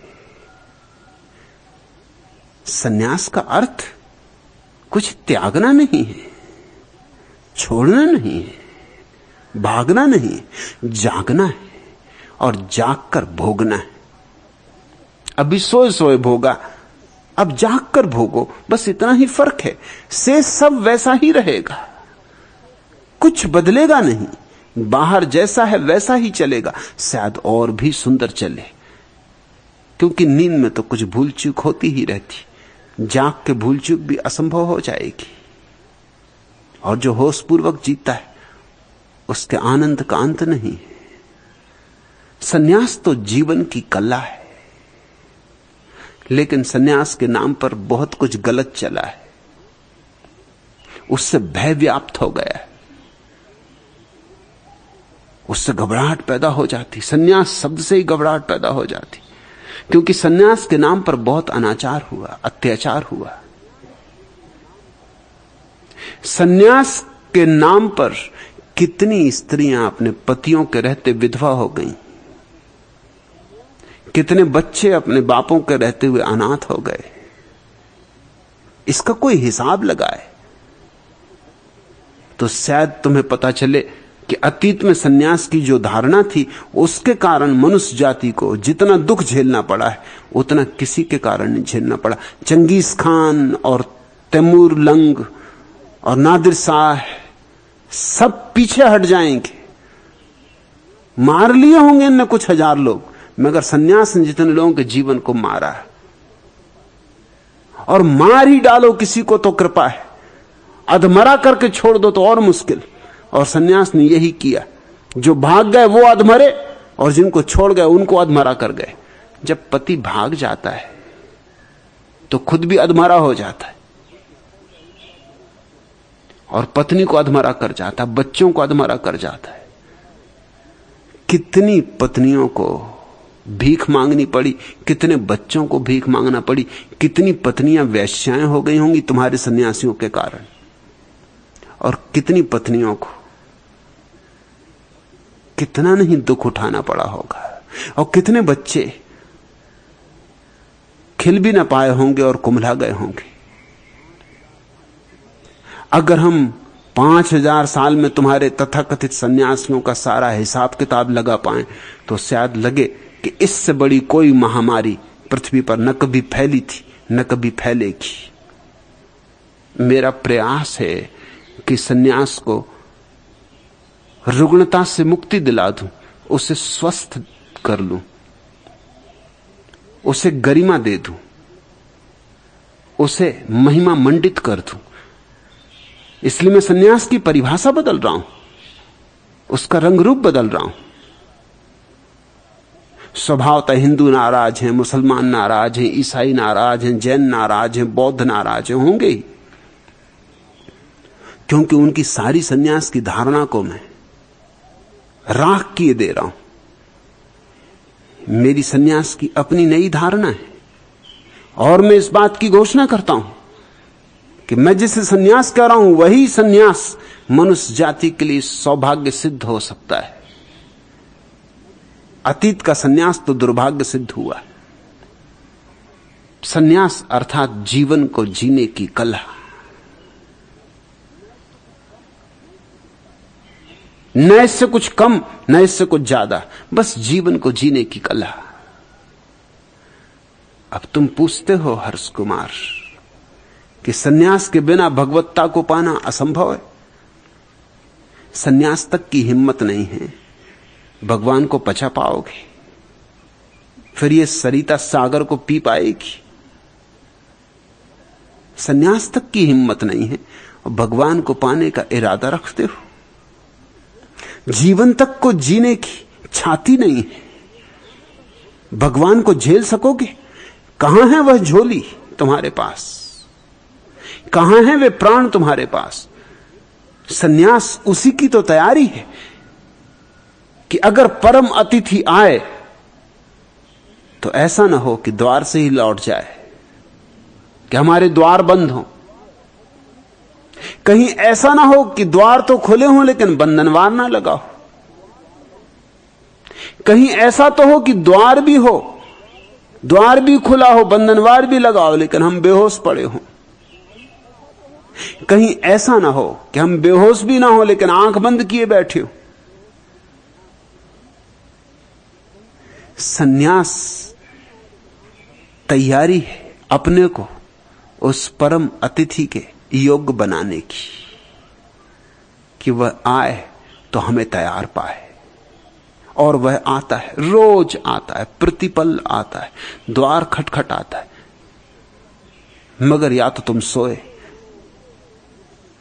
सन्यास का अर्थ कुछ त्यागना नहीं है, छोड़ना नहीं है, भागना नहीं है, जागना है और जागकर भोगना है। अभी सोए सोए भोगा, अब जागकर भोगो, बस इतना ही फर्क है। से सब वैसा ही रहेगा, कुछ बदलेगा नहीं। बाहर जैसा है वैसा ही चलेगा, शायद और भी सुंदर चले, क्योंकि नींद में तो कुछ भूल चूक होती ही रहती। जाग के भूल चूक भी असंभव हो जाएगी, और जो होश पूर्वक जीता है उसके आनंद का अंत नहीं है। सन्यास तो जीवन की कला है, लेकिन सन्यास के नाम पर बहुत कुछ गलत चला है, उससे भय व्याप्त हो गया है, उससे घबराहट पैदा हो जाती। सन्यास शब्द से ही घबराहट पैदा हो जाती, क्योंकि सन्यास के नाम पर बहुत अनाचार हुआ, अत्याचार हुआ। सन्यास के नाम पर कितनी स्त्रियां अपने पतियों के रहते विधवा हो गईं, कितने बच्चे अपने बापों के रहते हुए अनाथ हो गए। इसका कोई हिसाब लगाए तो शायद तुम्हें पता चले कि अतीत में सन्यास की जो धारणा थी, उसके कारण मनुष्य जाति को जितना दुख झेलना पड़ा है उतना किसी के कारण नहीं झेलना पड़ा। चंगेज खान और तैमूर लंग और नादिर शाह सब पीछे हट जाएंगे, मार लिए होंगे इनने कुछ हजार लोग, मगर सन्यास ने जितने लोगों के जीवन को मारा है, और मार ही डालो किसी को तो कृपा है, अधमरा करके छोड़ दो तो और मुश्किल। और सन्यास ने यही किया, जो भाग गए वो अधमरे और जिनको छोड़ गए उनको अधमरा कर गए। जब पति भाग जाता है तो खुद भी अधमरा हो जाता है, और पत्नी को अधमरा कर जाता है, बच्चों को अधमरा कर जाता है। कितनी पत्नियों को भीख मांगनी पड़ी, कितने बच्चों को भीख मांगना पड़ी, कितनी पत्नियां वेश्याएं हो गई होंगी तुम्हारे सन्यासियों के कारण, और कितनी पत्नियों को कितना नहीं दुख उठाना पड़ा होगा, और कितने बच्चे खिल भी ना पाए होंगे और कुम्हला गए होंगे। अगर हम 5000 साल में तुम्हारे तथाकथित सन्यासियों का सारा हिसाब किताब लगा पाएं तो शायद लगे कि इससे बड़ी कोई महामारी पृथ्वी पर न कभी फैली थी न कभी फैलेगी। मेरा प्रयास है कि सन्यास को रुग्णता से मुक्ति दिला दूं, उसे स्वस्थ कर लूं, उसे गरिमा दे दूं, उसे महिमा मंडित कर दूं। इसलिए मैं सन्यास की परिभाषा बदल रहा हूं, उसका रंग रूप बदल रहा हूं। स्वभावतः हिंदू नाराज हैं, मुसलमान नाराज हैं, ईसाई नाराज हैं, जैन नाराज हैं, बौद्ध नाराज हैं, होंगे ही, क्योंकि उनकी सारी सन्यास की धारणा को मैं राख किए दे रहा हूं। मेरी सन्यास की अपनी नई धारणा है और मैं इस बात की घोषणा करता हूं कि मैं जिसे सन्यास कह रहा हूं वही सन्यास मनुष्य जाति के लिए सौभाग्य सिद्ध हो सकता है। अतीत का सन्यास तो दुर्भाग्य सिद्ध हुआ। सन्यास अर्थात जीवन को जीने की कला, न इससे कुछ कम न इससे कुछ ज्यादा, बस जीवन को जीने की कला। अब तुम पूछते हो हर्ष कुमार कि सन्यास के बिना भगवत्ता को पाना असंभव है। सन्यास तक की हिम्मत नहीं है, भगवान को पचा पाओगे, फिर ये सरिता सागर को पी पाएगी। सन्यास तक की हिम्मत नहीं है और भगवान को पाने का इरादा रखते हो। जीवन तक को जीने की छाती नहीं है, भगवान को झेल सकोगे? कहां है वह झोली तुम्हारे पास? कहां है वे प्राण तुम्हारे पास? सन्यास उसी की तो तैयारी है कि अगर परम अतिथि आए तो ऐसा ना हो कि द्वार से ही लौट जाए, कि हमारे द्वार बंद हों। कहीं ऐसा ना हो कि द्वार तो खुले हों लेकिन बंधनवार ना लगा हो। कहीं ऐसा तो हो कि द्वार भी हो, द्वार भी खुला हो, बंधनवार भी लगा हो, लेकिन हम बेहोश पड़े हों। कहीं ऐसा ना हो कि हम बेहोश भी ना हो लेकिन आंख बंद किए बैठे हो। सन्यास तैयारी है अपने को उस परम अतिथि के योग्य बनाने की, कि वह आए तो हमें तैयार पाए। और वह आता है, रोज आता है, प्रतिपल आता है, द्वार खटखट आता है, मगर या तो तुम सोए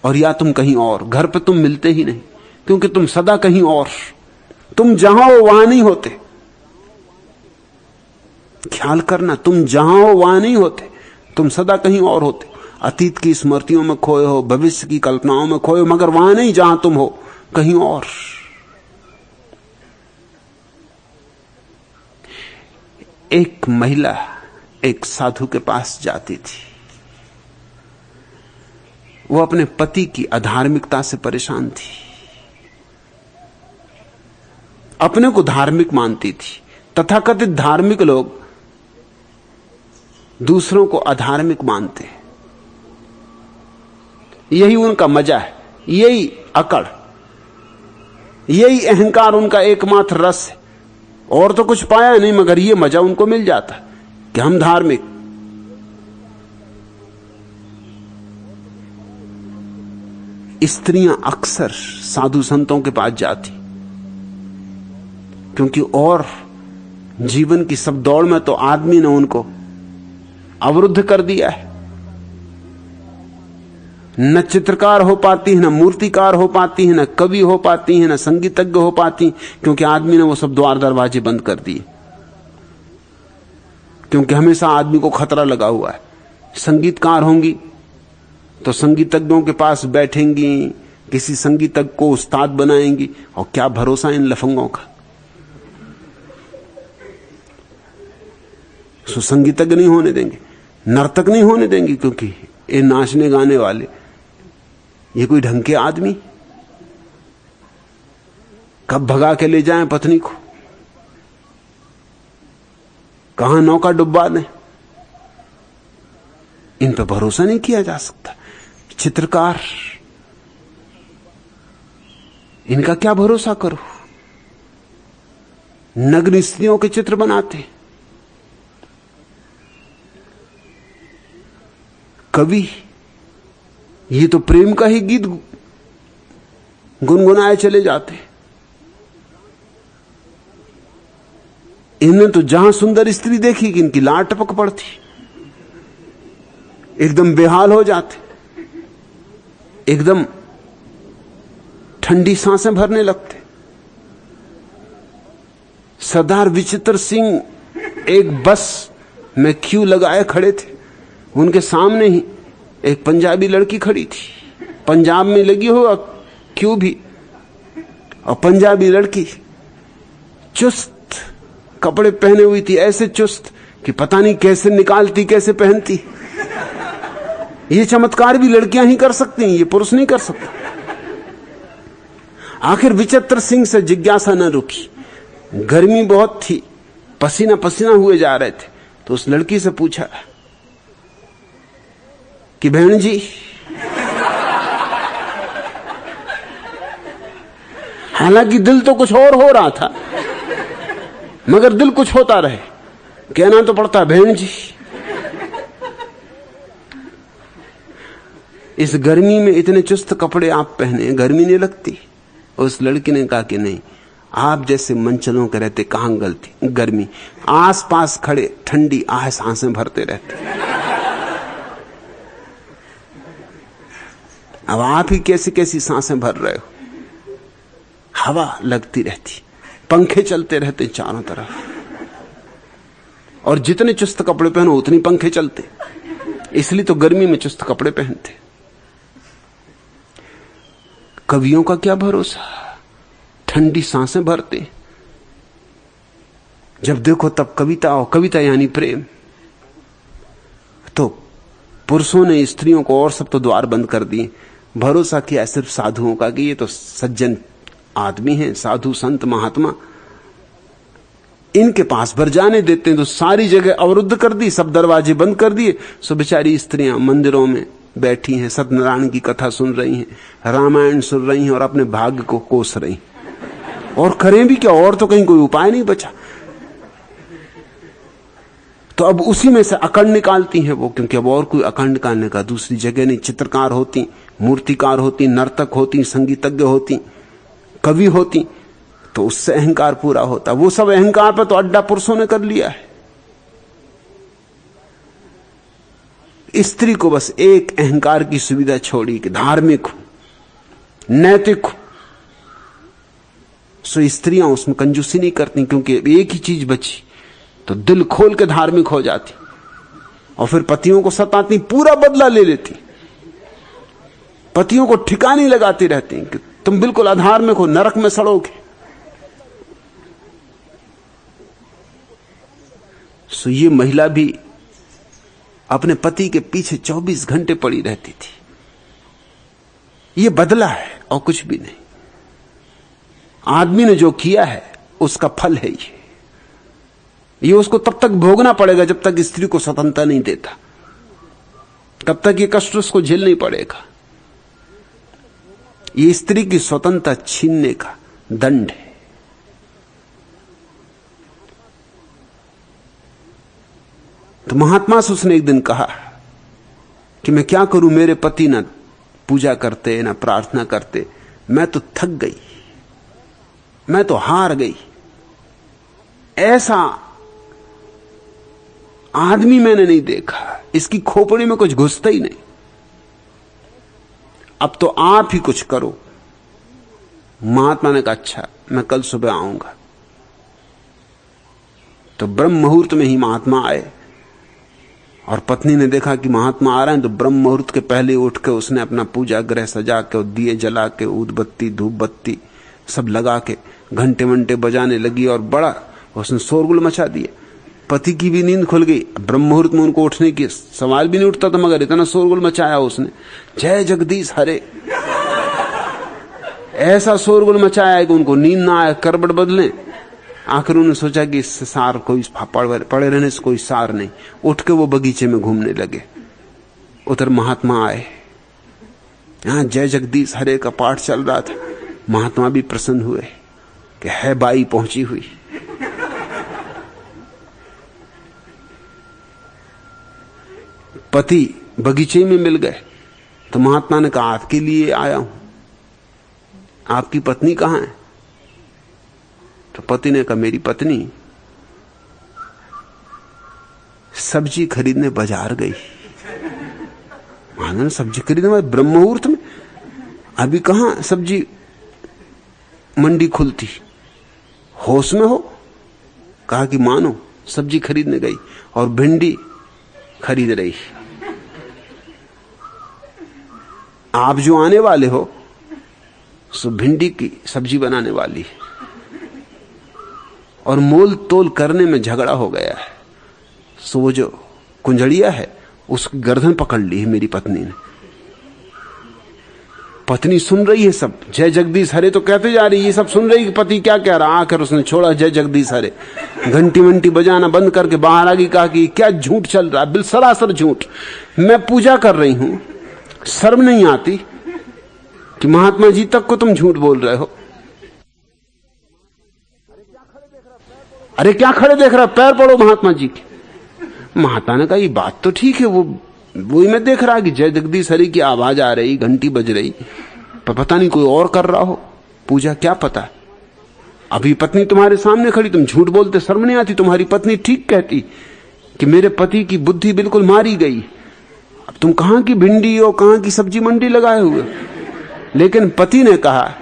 और या तुम कहीं और। घर पे तुम मिलते ही नहीं, क्योंकि तुम सदा कहीं और, तुम जहां हो वहां नहीं होते। ख्याल करना, तुम जहां हो वहां नहीं होते, तुम सदा कहीं और होते। अतीत की स्मृतियों में खोए हो, भविष्य की कल्पनाओं में खोए हो, मगर वहां नहीं जहां तुम हो, कहीं और। एक महिला एक साधु के पास जाती थी। वो अपने पति की अधार्मिकता से परेशान थी, अपने को धार्मिक मानती थी। तथाकथित धार्मिक लोग दूसरों को अधार्मिक मानते हैं, यही उनका मजा है, यही अकड़, यही अहंकार उनका एकमात्र रस है। और तो कुछ पाया नहीं, मगर यह मजा उनको मिल जाता कि हम धार्मिक। स्त्रियां अक्सर साधु संतों के पास जाती, क्योंकि और जीवन की सब दौड़ में तो आदमी ने उनको अवरुद्ध कर दिया है। न चित्रकार हो पाती है, न मूर्तिकार हो पाती है, न कवि हो पाती है, न संगीतज्ञ हो पाती, क्योंकि आदमी ने वो सब द्वार दरवाजे बंद कर दिए। क्योंकि हमेशा आदमी को खतरा लगा हुआ है। संगीतकार होंगी तो संगीतज्ञों के पास बैठेंगी, किसी संगीतज्ञ को उस्ताद बनाएंगी, और क्या भरोसा इन लफंगों का। सो संगीतज्ञ नहीं होने देंगे, नर्तक नहीं होने देंगे, क्योंकि ये नाचने गाने वाले ये कोई ढंग के आदमी, कब भगा के ले जाएं पत्नी को, कहां नौका डुबा दें, इन पर भरोसा नहीं किया जा सकता। चित्रकार, इनका क्या भरोसा करो। नग्न स्त्रियों के चित्र बनाते, कवि ये तो प्रेम का ही गीत गुनगुनाए चले जाते। इन्हें तो जहां सुंदर स्त्री देखी कि इनकी लार टपक पड़ती, एकदम बेहाल हो जाते, एकदम ठंडी सांसें भरने लगते। सरदार विचित्र सिंह एक बस में क्यू लगाए खड़े थे, उनके सामने ही एक पंजाबी लड़की खड़ी थी, पंजाब में लगी हो क्यू भी, और पंजाबी लड़की चुस्त कपड़े पहने हुई थी, ऐसे चुस्त कि पता नहीं कैसे निकालती कैसे पहनती। ये चमत्कार भी लड़कियां ही कर सकती हैं, ये पुरुष नहीं कर सकते। आखिर विचित्र सिंह से जिज्ञासा न रुकी, गर्मी बहुत थी, पसीना पसीना हुए जा रहे थे, तो उस लड़की से पूछा कि बहन जी, हालांकि दिल तो कुछ और हो रहा था, मगर दिल कुछ होता रहे, कहना तो पड़ता बहन जी। इस गर्मी में इतने चुस्त कपड़े आप पहने, गर्मी नहीं लगती? उस लड़की ने कहा कि नहीं, आप जैसे मंचलों के रहते कहां गलती, गर्मी आसपास खड़े ठंडी आह सांसें भरते रहते। अब आप ही कैसी कैसी सांसें भर रहे हो, हवा लगती रहती, पंखे चलते रहते चारों तरफ, और जितने चुस्त कपड़े पहनो उतनी पंखे चलते, इसलिए तो गर्मी में चुस्त कपड़े पहनते। कवियों का क्या भरोसा, ठंडी सांसें भरते, जब देखो तब कविता, और कविता यानी प्रेम। तो पुरुषों ने स्त्रियों को और सब तो द्वार बंद कर दिए, भरोसा किया सिर्फ साधुओं का कि ये तो सज्जन आदमी हैं, साधु संत महात्मा, इनके पास भर जाने देते हैं। तो सारी जगह अवरुद्ध कर दी, सब दरवाजे बंद कर दिए। सो बेचारी स्त्रियां मंदिरों में बैठी हैं, सत्यनारायण की कथा सुन रही हैं, रामायण सुन रही हैं, और अपने भाग्य को कोस रही। और करें भी क्या, और तो कहीं कोई उपाय नहीं बचा। तो अब उसी में से अकड़ निकालती हैं वो, क्योंकि अब और कोई अकड़ निकालने का दूसरी जगह नहीं। चित्रकार होती, मूर्तिकार होती, नर्तक होती, संगीतज्ञ होती, कवि होती, तो उससे अहंकार पूरा होता। वो सब अहंकार पर तो अड्डा पुरुषों ने कर लिया है। स्त्री को बस एक अहंकार की सुविधा छोड़ी कि धार्मिक हो, नैतिक हो। सो स्त्रियां उसमें कंजूसी नहीं करती, क्योंकि एक ही चीज बची, तो दिल खोल के धार्मिक हो जाती, और फिर पतियों को सताती, पूरा बदला ले लेती, पतियों को ठिकाने लगाती रहती कि तुम बिल्कुल अधार्मिक हो, नरक में सड़ोगे। सो ये महिला भी अपने पति के पीछे 24 घंटे पड़ी रहती थी। ये बदला है और कुछ भी नहीं। आदमी ने जो किया है उसका फल है ये उसको तब तक भोगना पड़ेगा जब तक स्त्री को स्वतंत्रता नहीं देता, तब तक ये कष्ट उसको झेलना ही पड़ेगा। ये स्त्री की स्वतंत्रता छीनने का दंड है। तो महात्मा से उसने एक दिन कहा कि मैं क्या करूं, मेरे पति ना पूजा करते ना प्रार्थना करते, मैं तो थक गई, मैं तो हार गई। ऐसा आदमी मैंने नहीं देखा, इसकी खोपड़ी में कुछ घुसता ही नहीं। अब तो आप ही कुछ करो। महात्मा ने कहा अच्छा, मैं कल सुबह आऊंगा। तो ब्रह्म मुहूर्त में ही महात्मा आए, और पत्नी ने देखा कि महात्मा आ रहे हैं, तो ब्रह्म मुहूर्त के पहले उठ के उसने अपना पूजा गृह सजा के, दिए जला के, ऊदबत्ती धूप बत्ती सब लगा के घंटे वंटे बजाने लगी, और बड़ा उसने शोरगुल मचा दिया। पति की भी नींद खुल गई। ब्रह्म मुहूर्त में उनको उठने की सवाल भी नहीं उठता था, मगर इतना शोरगुल मचाया उसने, जय जगदीश हरे, ऐसा शोरगुल मचाया कि उनको नींद ना आए, करबट बदले। आखिर उन्होंने सोचा कि इससे सार कोई पड़े रहने से कोई सार नहीं। उठ के वो बगीचे में घूमने लगे। उधर महात्मा आए, यहां जय जगदीश हरे का पाठ चल रहा था। महात्मा भी प्रसन्न हुए कि है बाई पहुंची हुई। पति बगीचे में मिल गए, तो महात्मा ने कहा आपके लिए आया हूं, आपकी पत्नी कहां है? तो पति ने कहा मेरी पत्नी सब्जी खरीदने बाजार गई। मानो सब्जी खरीदने ब्रह्म मुहूर्त में, अभी कहां सब्जी मंडी खुलती, होश में हो। कहा कि मानो सब्जी खरीदने गई और भिंडी खरीद रही। आप जो आने वाले हो सो भिंडी की सब्जी बनाने वाली है, और मोल तोल करने में झगड़ा हो गया है। सो वो जो कुंजड़िया है उसकी गर्दन पकड़ ली है मेरी पत्नी ने। पत्नी सुन रही है सब, जय जगदीश हरे तो कहते जा रही है, ये सब सुन रही कि पति क्या कह रहा। आकर उसने छोड़ा जय जगदीश हरे, घंटी वंटी बजाना बंद करके बाहर आ गई। कहा कि क्या झूठ चल रहा है, बिल सरासर झूठ। मैं पूजा कर रही हूं, शर्म नहीं आती कि महात्मा जी तक को तुम झूठ बोल रहे हो। अरे क्या खड़े देख रहा, पैर पड़ो महात्मा जी के। महात्मा ने कहा ये बात तो ठीक है, वही मैं देख रहा कि जय जगदीश हरि की आवाज आ रही, घंटी बज रही, पर पता नहीं कोई और कर रहा हो पूजा, क्या पता। अभी पत्नी तुम्हारे सामने खड़ी, तुम झूठ बोलते, शर्म नहीं आती। तुम्हारी पत्नी ठीक कहती कि मेरे पति की बुद्धि बिल्कुल मारी गई। अब तुम कहां की भिंडी और कहां की सब्जी मंडी लगाए हुए। लेकिन पति ने कहा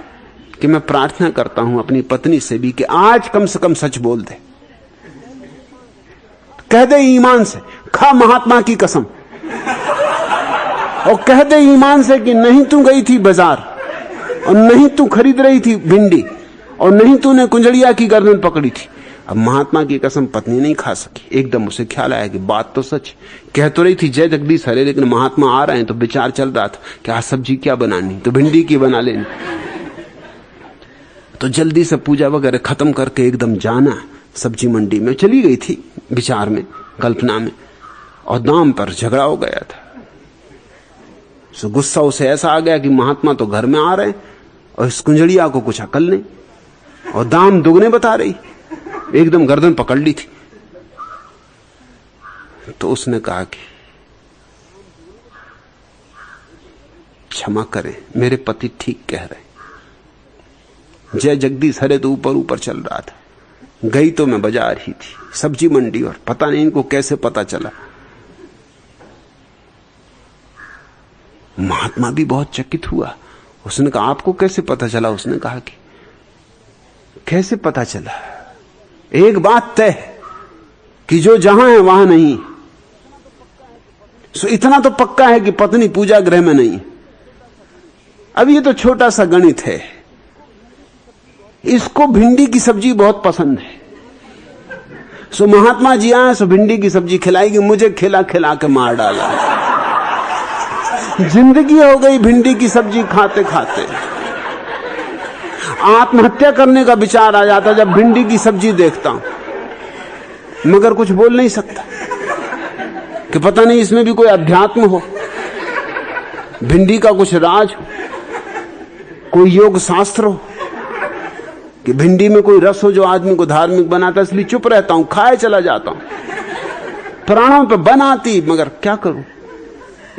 कि मैं प्रार्थना करता हूं अपनी पत्नी से भी कि आज कम से कम सच बोल दे, कह दे ईमान से, खा महात्मा की कसम, और कह दे ईमान से कि नहीं तू गई थी बाजार, और नहीं तू खरीद रही थी भिंडी, और नहीं तूने कुंजड़िया की गर्दन पकड़ी थी। अब महात्मा की कसम पत्नी नहीं खा सकी। एकदम उसे ख्याल आया कि बात तो सच, कह तो रही थी जय जगदीश हरे, लेकिन महात्मा आ रहे हैं तो विचार चल रहा था कि आज सब्जी क्या बनानी, तो भिंडी की बना लेनी। तो जल्दी से पूजा वगैरह खत्म करके एकदम जाना सब्जी मंडी में। चली गई थी विचार में, कल्पना में, और दाम पर झगड़ा हो गया था। सो गुस्सा उसे ऐसा आ गया कि महात्मा तो घर में आ रहे हैं और इस कुंजड़िया को कुछ अकल नहीं, और दाम दुगने बता रही। एकदम गर्दन पकड़ ली थी। तो उसने कहा कि क्षमा करें, मेरे पति ठीक कह रहे। जय जगदीश हरे तो ऊपर ऊपर चल रहा था, गई तो मैं बाजार ही थी, सब्जी मंडी, और पता नहीं इनको कैसे पता चला। महात्मा भी बहुत चकित हुआ। उसने कहा आपको कैसे पता चला। उसने कहा कि कैसे पता चला, एक बात तय कि जो जहां है वहां नहीं। सो इतना तो पक्का है कि पत्नी पूजा गृह में नहीं। अब ये तो छोटा सा गणित है, इसको भिंडी की सब्जी बहुत पसंद है। सो महात्मा जी आए, सो भिंडी की सब्जी खिलाएगी, मुझे खिला खिला के मार डाला। जिंदगी हो गई भिंडी की सब्जी खाते खाते। आत्महत्या करने का विचार आ जाता जब भिंडी की सब्जी देखता हूं, मगर कुछ बोल नहीं सकता कि पता नहीं इसमें भी कोई अध्यात्म हो, भिंडी का कुछ राज हो, कोई योग शास्त्र हो, कि भिंडी में कोई रस हो जो आदमी को धार्मिक बनाता। इसलिए चुप रहता हूं, खाए चला जाता हूं, प्राणों पे बनाती, मगर क्या करूं,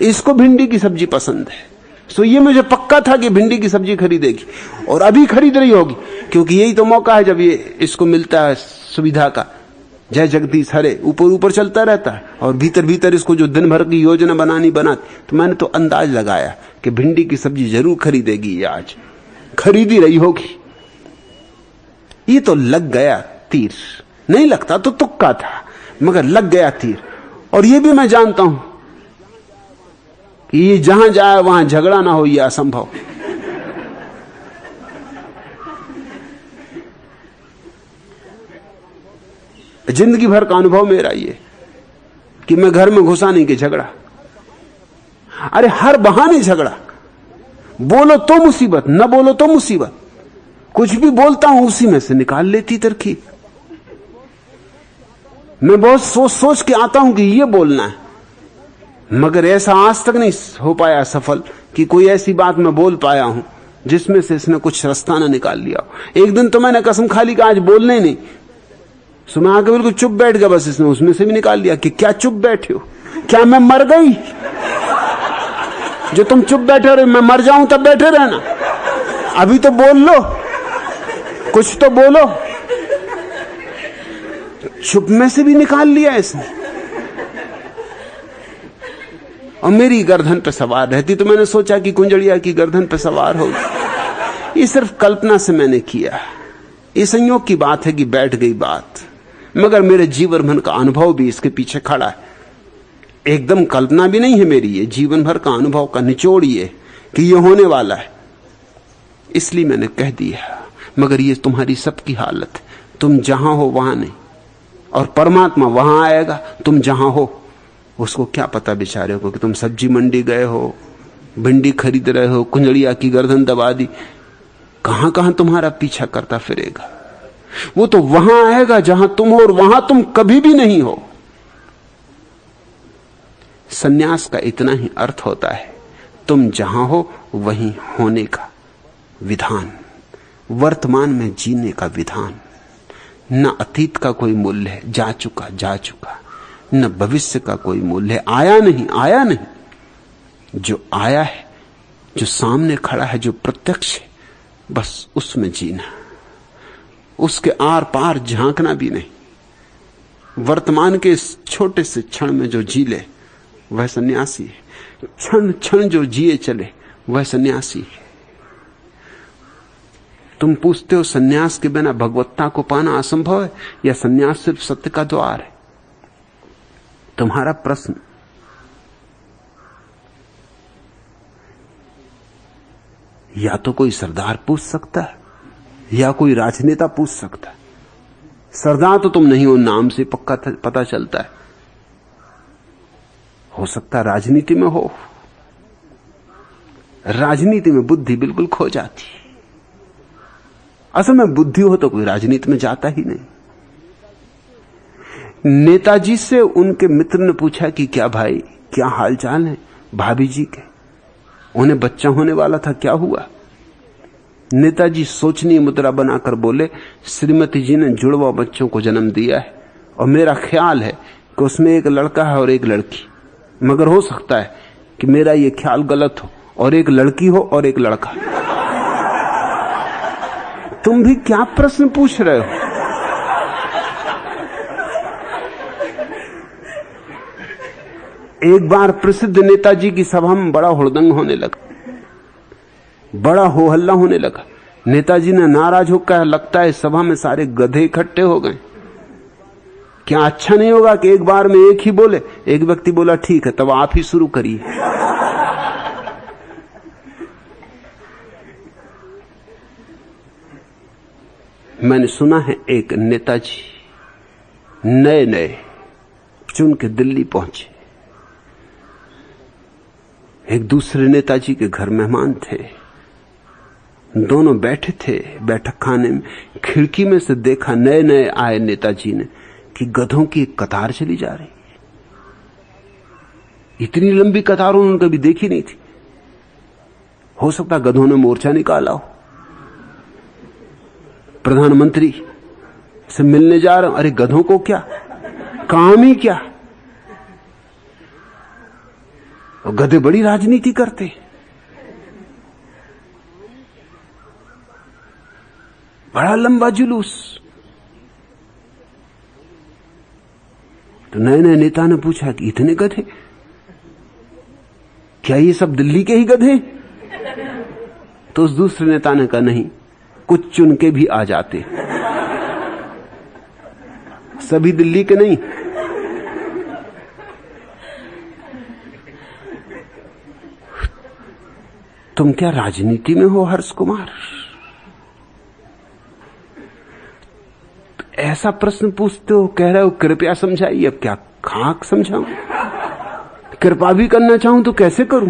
इसको भिंडी की सब्जी पसंद है। सो ये मुझे पक्का था कि भिंडी की सब्जी खरीदेगी, और अभी खरीद रही होगी, क्योंकि यही तो मौका है जब ये इसको मिलता है सुविधा का। जय जगदीश हरे ऊपर ऊपर चलता रहता है, और भीतर भीतर इसको जो दिन भर की योजना बनाती। तो मैंने तो अंदाज लगाया कि भिंडी की सब्जी जरूर खरीदेगी, ये आज खरीद ही रही होगी। ये तो लग गया तीर, नहीं लगता तो तुक्का था, मगर लग गया तीर। और ये भी मैं जानता हूं कि ये जहां जाए वहां झगड़ा ना हो, यह असंभव। जिंदगी भर का अनुभव मेरा ये कि मैं घर में घुसा नहीं कि झगड़ा। अरे हर बहाने झगड़ा, बोलो तो मुसीबत, न बोलो तो मुसीबत। कुछ भी बोलता हूं उसी में से निकाल लेती तरकीब। मैं बहुत सोच सोच के आता हूं कि ये बोलना है, मगर ऐसा आज तक नहीं हो पाया सफल कि कोई ऐसी बात मैं बोल पाया हूं जिसमें से इसने कुछ रास्ता ना निकाल लिया। एक दिन तो मैंने कसम खा ली कि आज बोलने नहीं, सो मैं आके बिल्कुल चुप बैठ गया, बस इसने उसमें से भी निकाल लिया कि क्या चुप बैठे हो, क्या मैं मर गई जो तुम चुप बैठे रहे, मैं मर जाऊं तब बैठे रहना, अभी तो बोल लो, कुछ तो बोलो। चुप में से भी निकाल लिया इसने। और मेरी गर्दन पे सवार रहती तो मैंने सोचा कि कुंजड़िया की गर्दन पे सवार होगी। ये सिर्फ कल्पना से मैंने किया। ये संयोग की बात है कि बैठ गई बात, मगर मेरे जीवन भर का अनुभव भी इसके पीछे खड़ा है। एकदम कल्पना भी नहीं है मेरी, ये जीवन भर का अनुभव का निचोड़ ये कि ये होने वाला है, इसलिए मैंने कह दिया। मगर ये तुम्हारी सबकी हालत है, तुम जहां हो वहां नहीं, और परमात्मा वहां आएगा तुम जहां हो। उसको क्या पता बेचारे को कि तुम सब्जी मंडी गए हो, भिंडी खरीद रहे हो, कुंजड़िया की गर्दन दबा दी, कहां कहां तुम्हारा पीछा करता फिरेगा। वो तो वहां आएगा जहां तुम हो, और वहां तुम कभी भी नहीं हो। सन्यास का इतना ही अर्थ होता है, तुम जहां हो वहीं होने का विधान, वर्तमान में जीने का विधान। न अतीत का कोई मूल्य है, जा चुका जा चुका, न भविष्य का कोई मूल्य है, आया नहीं। जो आया है, जो सामने खड़ा है, जो प्रत्यक्ष है, बस उसमें जीना, उसके आर पार झांकना भी नहीं। वर्तमान के इस छोटे से क्षण में जो जी ले वह सन्यासी है। क्षण क्षण जो जिए चले वह सन्यासी है। तुम पूछते हो सन्यास के बिना भगवत्ता को पाना असंभव है, या सन्यास सिर्फ सत्य का द्वार है? तुम्हारा प्रश्न या तो कोई सरदार पूछ सकता है, या कोई राजनेता पूछ सकता है। सरदार तो तुम नहीं हो, नाम से पक्का पता चलता है। हो सकता राजनीति में हो, राजनीति में बुद्धि बिल्कुल खो जाती। असल में बुद्धि हो तो कोई राजनीति में जाता ही नहीं। नेताजी से उनके मित्र ने पूछा कि क्या भाई, क्या हालचाल है भाभी जी के, उन्हें बच्चा होने वाला था, क्या हुआ? नेताजी सोचनीय मुद्रा बनाकर बोले, श्रीमती जी ने जुड़वा बच्चों को जन्म दिया है, और मेरा ख्याल है कि उसमें एक लड़का है और एक लड़की, मगर हो सकता है कि मेरा यह ख्याल गलत हो और एक लड़की हो और एक लड़का। तुम भी क्या प्रश्न पूछ रहे हो? एक बार प्रसिद्ध नेताजी की सभा में बड़ा हुड़दंग होने लगा, बड़ा हो हल्ला होने लगा। नेताजी ने नाराज होकर, लगता है सभा में सारे गधे इकट्ठे हो गए, क्या अच्छा नहीं होगा कि एक बार में एक ही बोले? एक व्यक्ति बोला, ठीक है तब आप ही शुरू करिए। मैंने सुना है एक नेताजी नए चुन के दिल्ली पहुंचे, एक दूसरे नेताजी के घर मेहमान थे, दोनों बैठे थे बैठक खाने में। खिड़की में से देखा नए आए नेताजी ने कि गधों की एक कतार चली जा रही है। इतनी लंबी कतार उन्होंने कभी देखी नहीं थी। हो सकता गधों ने मोर्चा निकाला हो। प्रधानमंत्री से मिलने जा रहे हो, अरे गधों को क्या काम ही क्या, और गधे बड़ी राजनीति करते। बड़ा लंबा जुलूस। तो नए नेता ने पूछा कि इतने गधे, क्या ये सब दिल्ली के ही गधे? तो उस दूसरे नेता ने कहा, नहीं, कुछ चुन के भी आ जाते, सभी दिल्ली के नहीं। तुम क्या राजनीति में हो हर्ष कुमार? ऐसा प्रश्न पूछते हो, कह रहे हो कृपया समझाइए। अब क्या खाक समझाऊं? कृपा भी करना चाहूं तो कैसे करूं?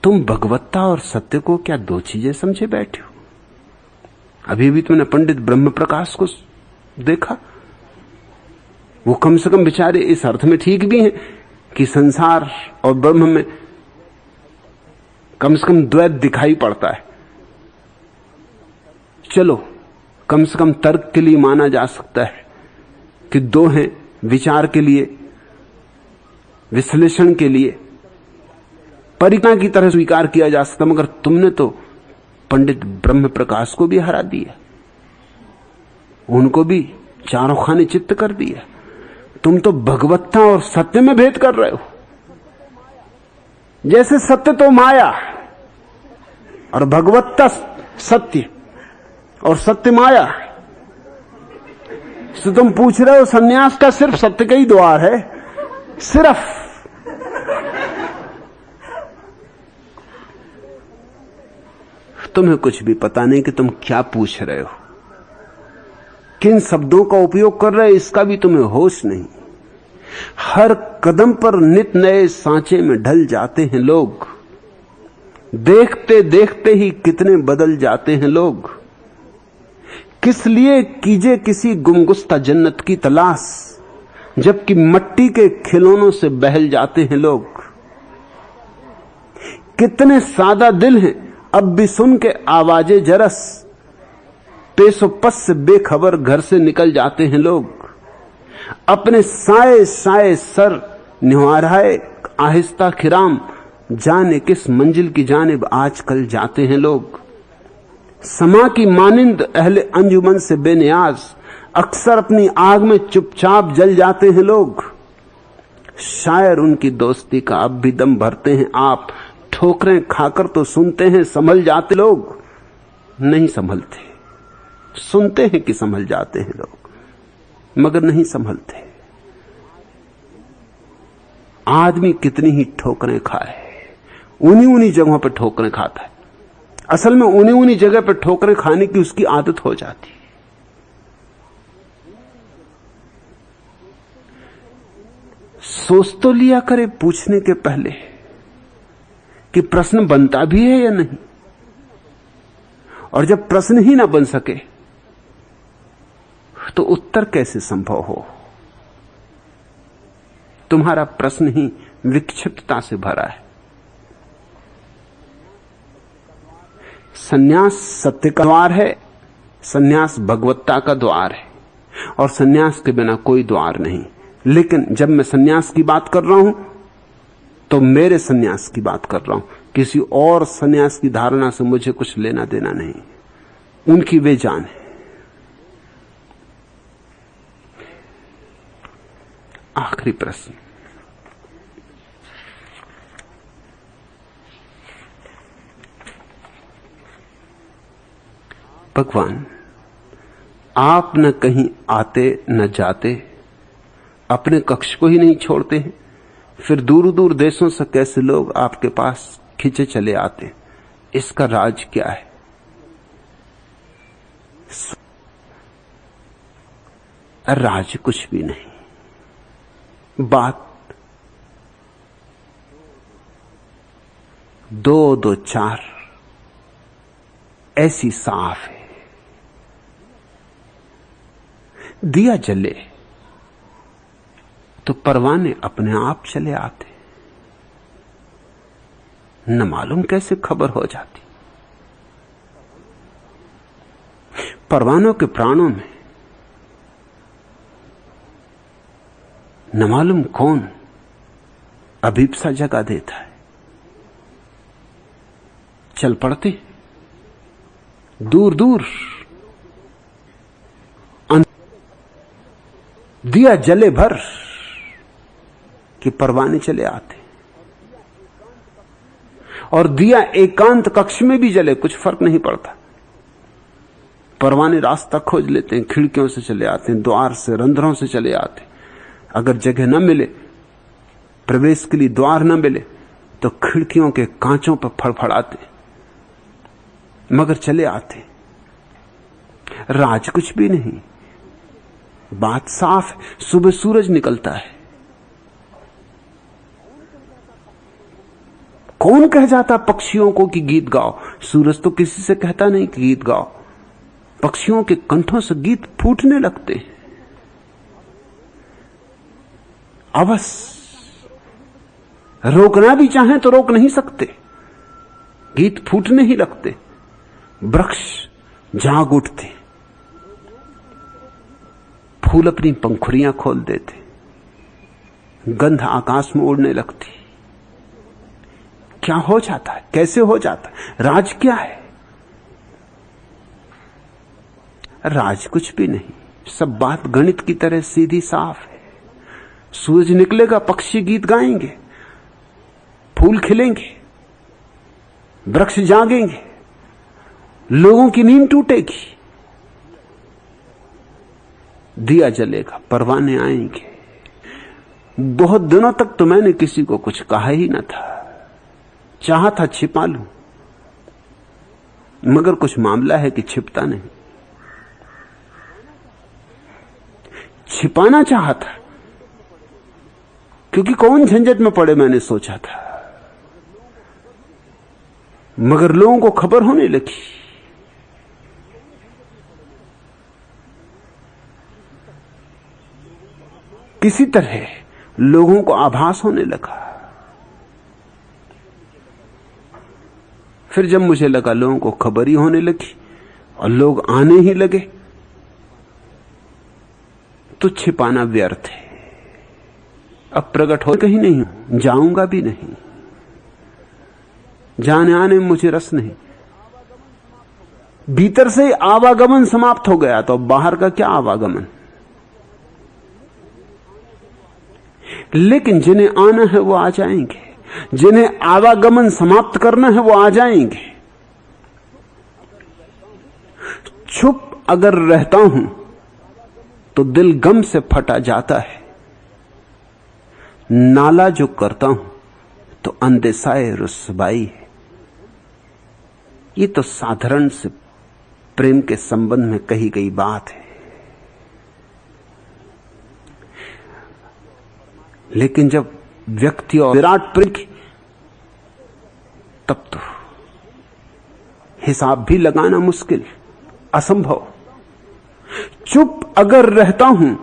तुम भगवत्ता और सत्य को क्या दो चीजें समझे बैठे हो? अभी भी तुमने पंडित ब्रह्म प्रकाश को देखा, वो कम से कम बेचारे इस अर्थ में ठीक भी हैं कि संसार और ब्रह्म में कम से कम द्वैत दिखाई पड़ता है। चलो कम से कम तर्क के लिए माना जा सकता है कि दो हैं, विचार के लिए, विश्लेषण के लिए, परिज्ञा की तरह स्वीकार किया जा सकता। मगर तुमने तो पंडित ब्रह्म प्रकाश को भी हरा दिया, उनको भी चारों खाने चित्त कर दिया। तुम तो भगवत्ता और सत्य में भेद कर रहे हो। जैसे सत्य तो माया और भगवत्ता सत्य और सत्य माया। तो तुम पूछ रहे हो सन्यास का सिर्फ सत्य का ही द्वार है, सिर्फ। तुम्हें कुछ भी पता नहीं कि तुम क्या पूछ रहे हो, किन शब्दों का उपयोग कर रहे हो, इसका भी तुम्हें होश नहीं। हर कदम पर नित नए सांचे में ढल जाते हैं लोग। देखते देखते ही कितने बदल जाते हैं लोग। किस लिए कीजे किसी गुमगुस्ता जन्नत की तलाश, जबकि मिट्टी के खिलौनों से बहल जाते हैं लोग। कितने सादा दिल हैं अब भी सुन के आवाजें जरस, पेशो पस से बेखबर घर से निकल जाते हैं लोग। अपने साए साए सर निहाराए आहिस्ता खिराम, जाने किस मंजिल की जानिब आजकल जाते हैं लोग। समा की मानिंद अहले अंजुमन से बेनियाज, अक्सर अपनी आग में चुपचाप जल जाते हैं लोग। शायर उनकी दोस्ती का अब भी दम भरते हैं आप, ठोकरें खाकर तो सुनते हैं संभल जाते लोग। नहीं संभलते, सुनते हैं कि संभल जाते हैं लोग, मगर नहीं संभलते। आदमी कितनी ही ठोकरें खाए, उन्हीं उन्हीं जगहों पर ठोकरें खाता है। असल में उन्हीं उन्हीं जगह पर ठोकरें खाने की उसकी आदत हो जाती है। सोच तो लिया करे पूछने के पहले कि प्रश्न बनता भी है या नहीं। और जब प्रश्न ही ना बन सके तो उत्तर कैसे संभव हो। तुम्हारा प्रश्न ही विक्षिप्तता से भरा है। सन्यास सत्य का द्वार है, सन्यास भगवत्ता का द्वार है, और सन्यास के बिना कोई द्वार नहीं। लेकिन जब मैं सन्यास की बात कर रहा हूं तो मेरे सन्यास की बात कर रहा हूं, किसी और सन्यास की धारणा से मुझे कुछ लेना देना नहीं। उनकी वे जान है। आखिरी प्रश्न, भगवान आप न कहीं आते न जाते, अपने कक्ष को ही नहीं छोड़ते हैं, फिर दूर दूर देशों से कैसे लोग आपके पास खिंचे चले आते, इसका राज क्या है? राज कुछ भी नहीं। बात 2-2-4 ऐसी साफ है। दिया जले तो परवाने अपने आप चले आते, न मालूम कैसे खबर हो जाती। परवानों के प्राणों में न मालूम कौन अभीप्सा जगा देता है। चल पड़ते दूर दूर, दिया जले भर कि परवाने चले आते। और दिया एकांत कक्ष में भी जले, कुछ फर्क नहीं पड़ता। परवाने रास्ता खोज लेते हैं, खिड़कियों से चले आते हैं, द्वार से, रंध्रों से चले आते। अगर जगह न मिले, प्रवेश के लिए द्वार न मिले, तो खिड़कियों के कांचों पर फड़फड़ाते, मगर चले आते। राज कुछ भी नहीं। बात साफ है। सुबह सूरज निकलता है, कौन कह जाता पक्षियों को कि गीत गाओ? सूरज तो किसी से कहता नहीं कि गीत गाओ। पक्षियों के कंठों से गीत फूटने लगते हैं। अवश्य रोकना भी चाहें तो रोक नहीं सकते, गीत फूटने ही लगते। वृक्ष जाग उठते, फूल अपनी पंखुड़ियां खोल देते, गंध आकाश में उड़ने लगती। क्या हो जाता है, कैसे हो जाता है? राज क्या है? राज कुछ भी नहीं। सब बात गणित की तरह सीधी साफ है। सूरज निकलेगा, पक्षी गीत गाएंगे, फूल खिलेंगे, वृक्ष जागेंगे, लोगों की नींद टूटेगी, दिया जलेगा, परवाने आएंगे। बहुत दिनों तक तो मैंने किसी को कुछ कहा ही ना था, चाहा था छिपा लूं, मगर कुछ मामला है कि छिपता नहीं। छिपाना चाहा था क्योंकि कौन झंझट में पड़े, मैंने सोचा था, मगर लोगों को खबर होने लगी। किसी तरह लोगों को आभास होने लगा। फिर जब मुझे लगा लोगों को खबर ही होने लगी और लोग आने ही लगे, तो छिपाना व्यर्थ है। अब प्रकट हो कहीं नहीं हूं, जाऊंगा भी नहीं, जाने आने में मुझे रस नहीं। भीतर से आवागमन समाप्त हो गया, तो बाहर का क्या आवागमन। लेकिन जिन्हें आना है वो आ जाएंगे, जिन्हें आवागमन समाप्त करना है वो आ जाएंगे। चुप अगर रहता हूं तो दिल गम से फटा जाता है, नाला जो करता हूं तो अंदेशाए रुसवाई है। ये तो साधारण से प्रेम के संबंध में कही गई बात है, लेकिन जब व्यक्ति और विराट प्रेम की, तब तो हिसाब भी लगाना मुश्किल, असंभव। चुप अगर रहता हूं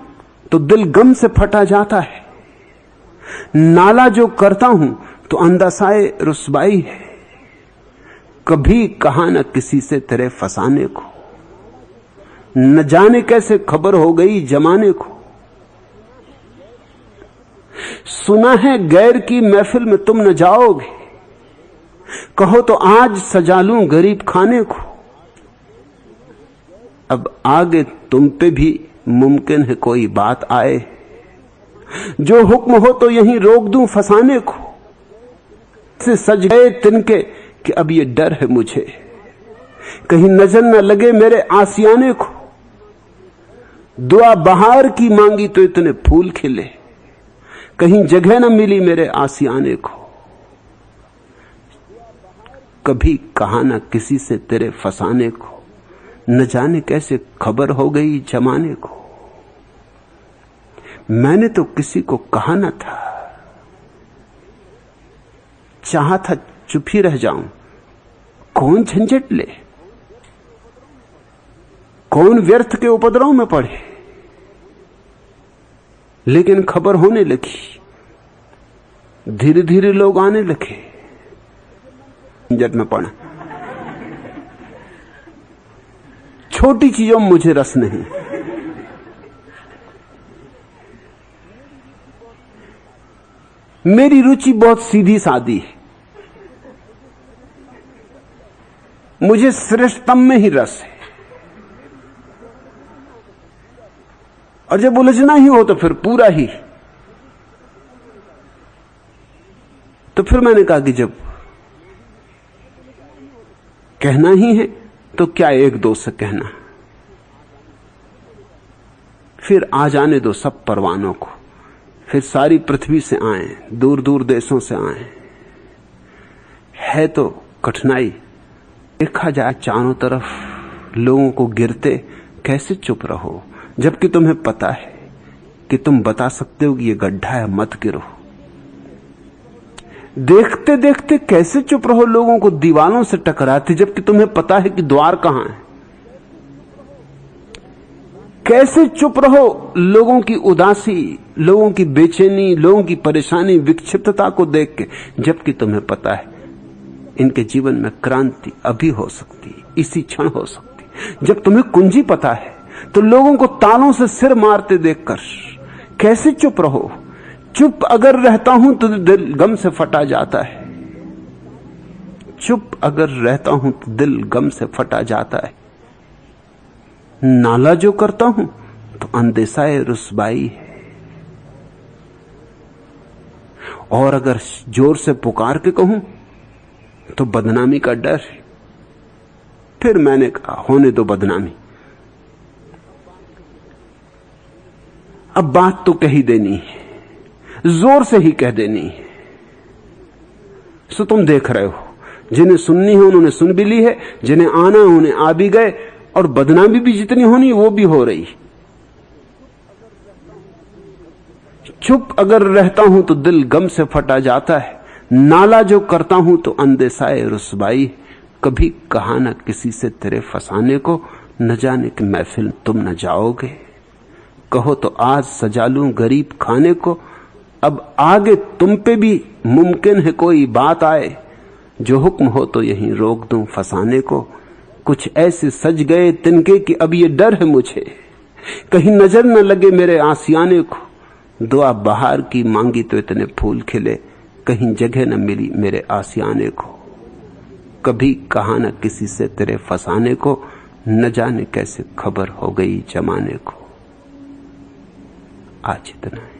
तो दिल गम से फटा जाता है, नाला जो करता हूं तो अंदासाए रुसवाई है। कभी कहा न किसी से तेरे फसाने को, न जाने कैसे खबर हो गई जमाने को। सुना है गैर की महफिल में तुम न जाओगे, कहो तो आज सजा लूं गरीब खाने को। अब आगे तुम पे भी मुमकिन है कोई बात आए, जो हुक्म हो तो यहीं रोक दूं फसाने को। से सज गए तिनके कि अब ये डर है मुझे, कहीं नजर न लगे मेरे आसियाने को। दुआ बहार की मांगी तो इतने फूल खिले, कहीं जगह न मिली मेरे आसियाने को। कभी कहा न किसी से तेरे फसाने को, न जाने कैसे खबर हो गई जमाने को। मैंने तो किसी को कहा न था, चाहा था चुप ही रह जाऊं, कौन झंझट ले, कौन व्यर्थ के उपद्रव में पड़े। लेकिन खबर होने लगी, धीरे धीरे लोग आने लगे, झंझट में पड़ा। छोटी चीजों में मुझे रस नहीं, मेरी रुचि बहुत सीधी सादी है। मुझे श्रेष्ठतम में ही रस है, और जब उलझना ही हो तो फिर पूरा ही। तो फिर मैंने कहा कि जब कहना ही है तो क्या एक दो से कहना, फिर आ जाने दो सब परवानों को, फिर सारी पृथ्वी से आए, दूर दूर देशों से आए। है तो कठिनाई, देखा जाए चारों तरफ लोगों को गिरते, कैसे चुप रहो जबकि तुम्हें पता है कि तुम बता सकते हो कि ये गड्ढा है, मत गिरो। देखते देखते कैसे चुप रहो लोगों को दीवारों से टकराते जबकि तुम्हें पता है कि द्वार कहां है। कैसे चुप रहो लोगों की उदासी, लोगों की बेचैनी, लोगों की परेशानी, विक्षिप्तता को देख के, जबकि तुम्हें पता है इनके जीवन में क्रांति अभी हो सकती, इसी क्षण हो सकती। जब तुम्हें कुंजी पता है तो लोगों को तालों से सिर मारते देखकर कैसे चुप रहो। चुप अगर रहता हूं तो दिल गम से फटा जाता है, चुप अगर रहता हूं तो दिल गम से फटा जाता है। नाला जो करता हूं तो अंदेशाए रुसवाई है, और अगर जोर से पुकार के कहूं तो बदनामी का डर है। फिर मैंने कहा होने दो बदनामी, अब बात तो कही देनी है, जोर से ही कह देनी है। सो तुम देख रहे हो, जिन्हें सुननी है उन्होंने सुन भी ली है, जिन्हें आना है उन्हें आ भी गए, और बदनामी भी जितनी होनी वो भी हो रही। चुप अगर रहता हूं तो दिल गम से फटा जाता है, नाला जो करता हूं तो अंदेशाए रुसवाई। कभी कहा ना किसी से तेरे फसाने को, न जाने कि महफिल तुम न जाओगे। कहो तो आज सजा लूं गरीब खाने को, अब आगे तुम पे भी मुमकिन है कोई बात आए, जो हुक्म हो तो यहीं रोक दूं फसाने को। कुछ ऐसे सज गए तिनके कि अब ये डर है मुझे, कहीं नजर न लगे मेरे आसियाने को। दुआ बहार की मांगी तो इतने फूल खिले, कहीं जगह न मिली मेरे आसियाने को। कभी कहा न किसी से तेरे फसाने को, न जाने कैसे खबर हो गई जमाने को। आज इतना है।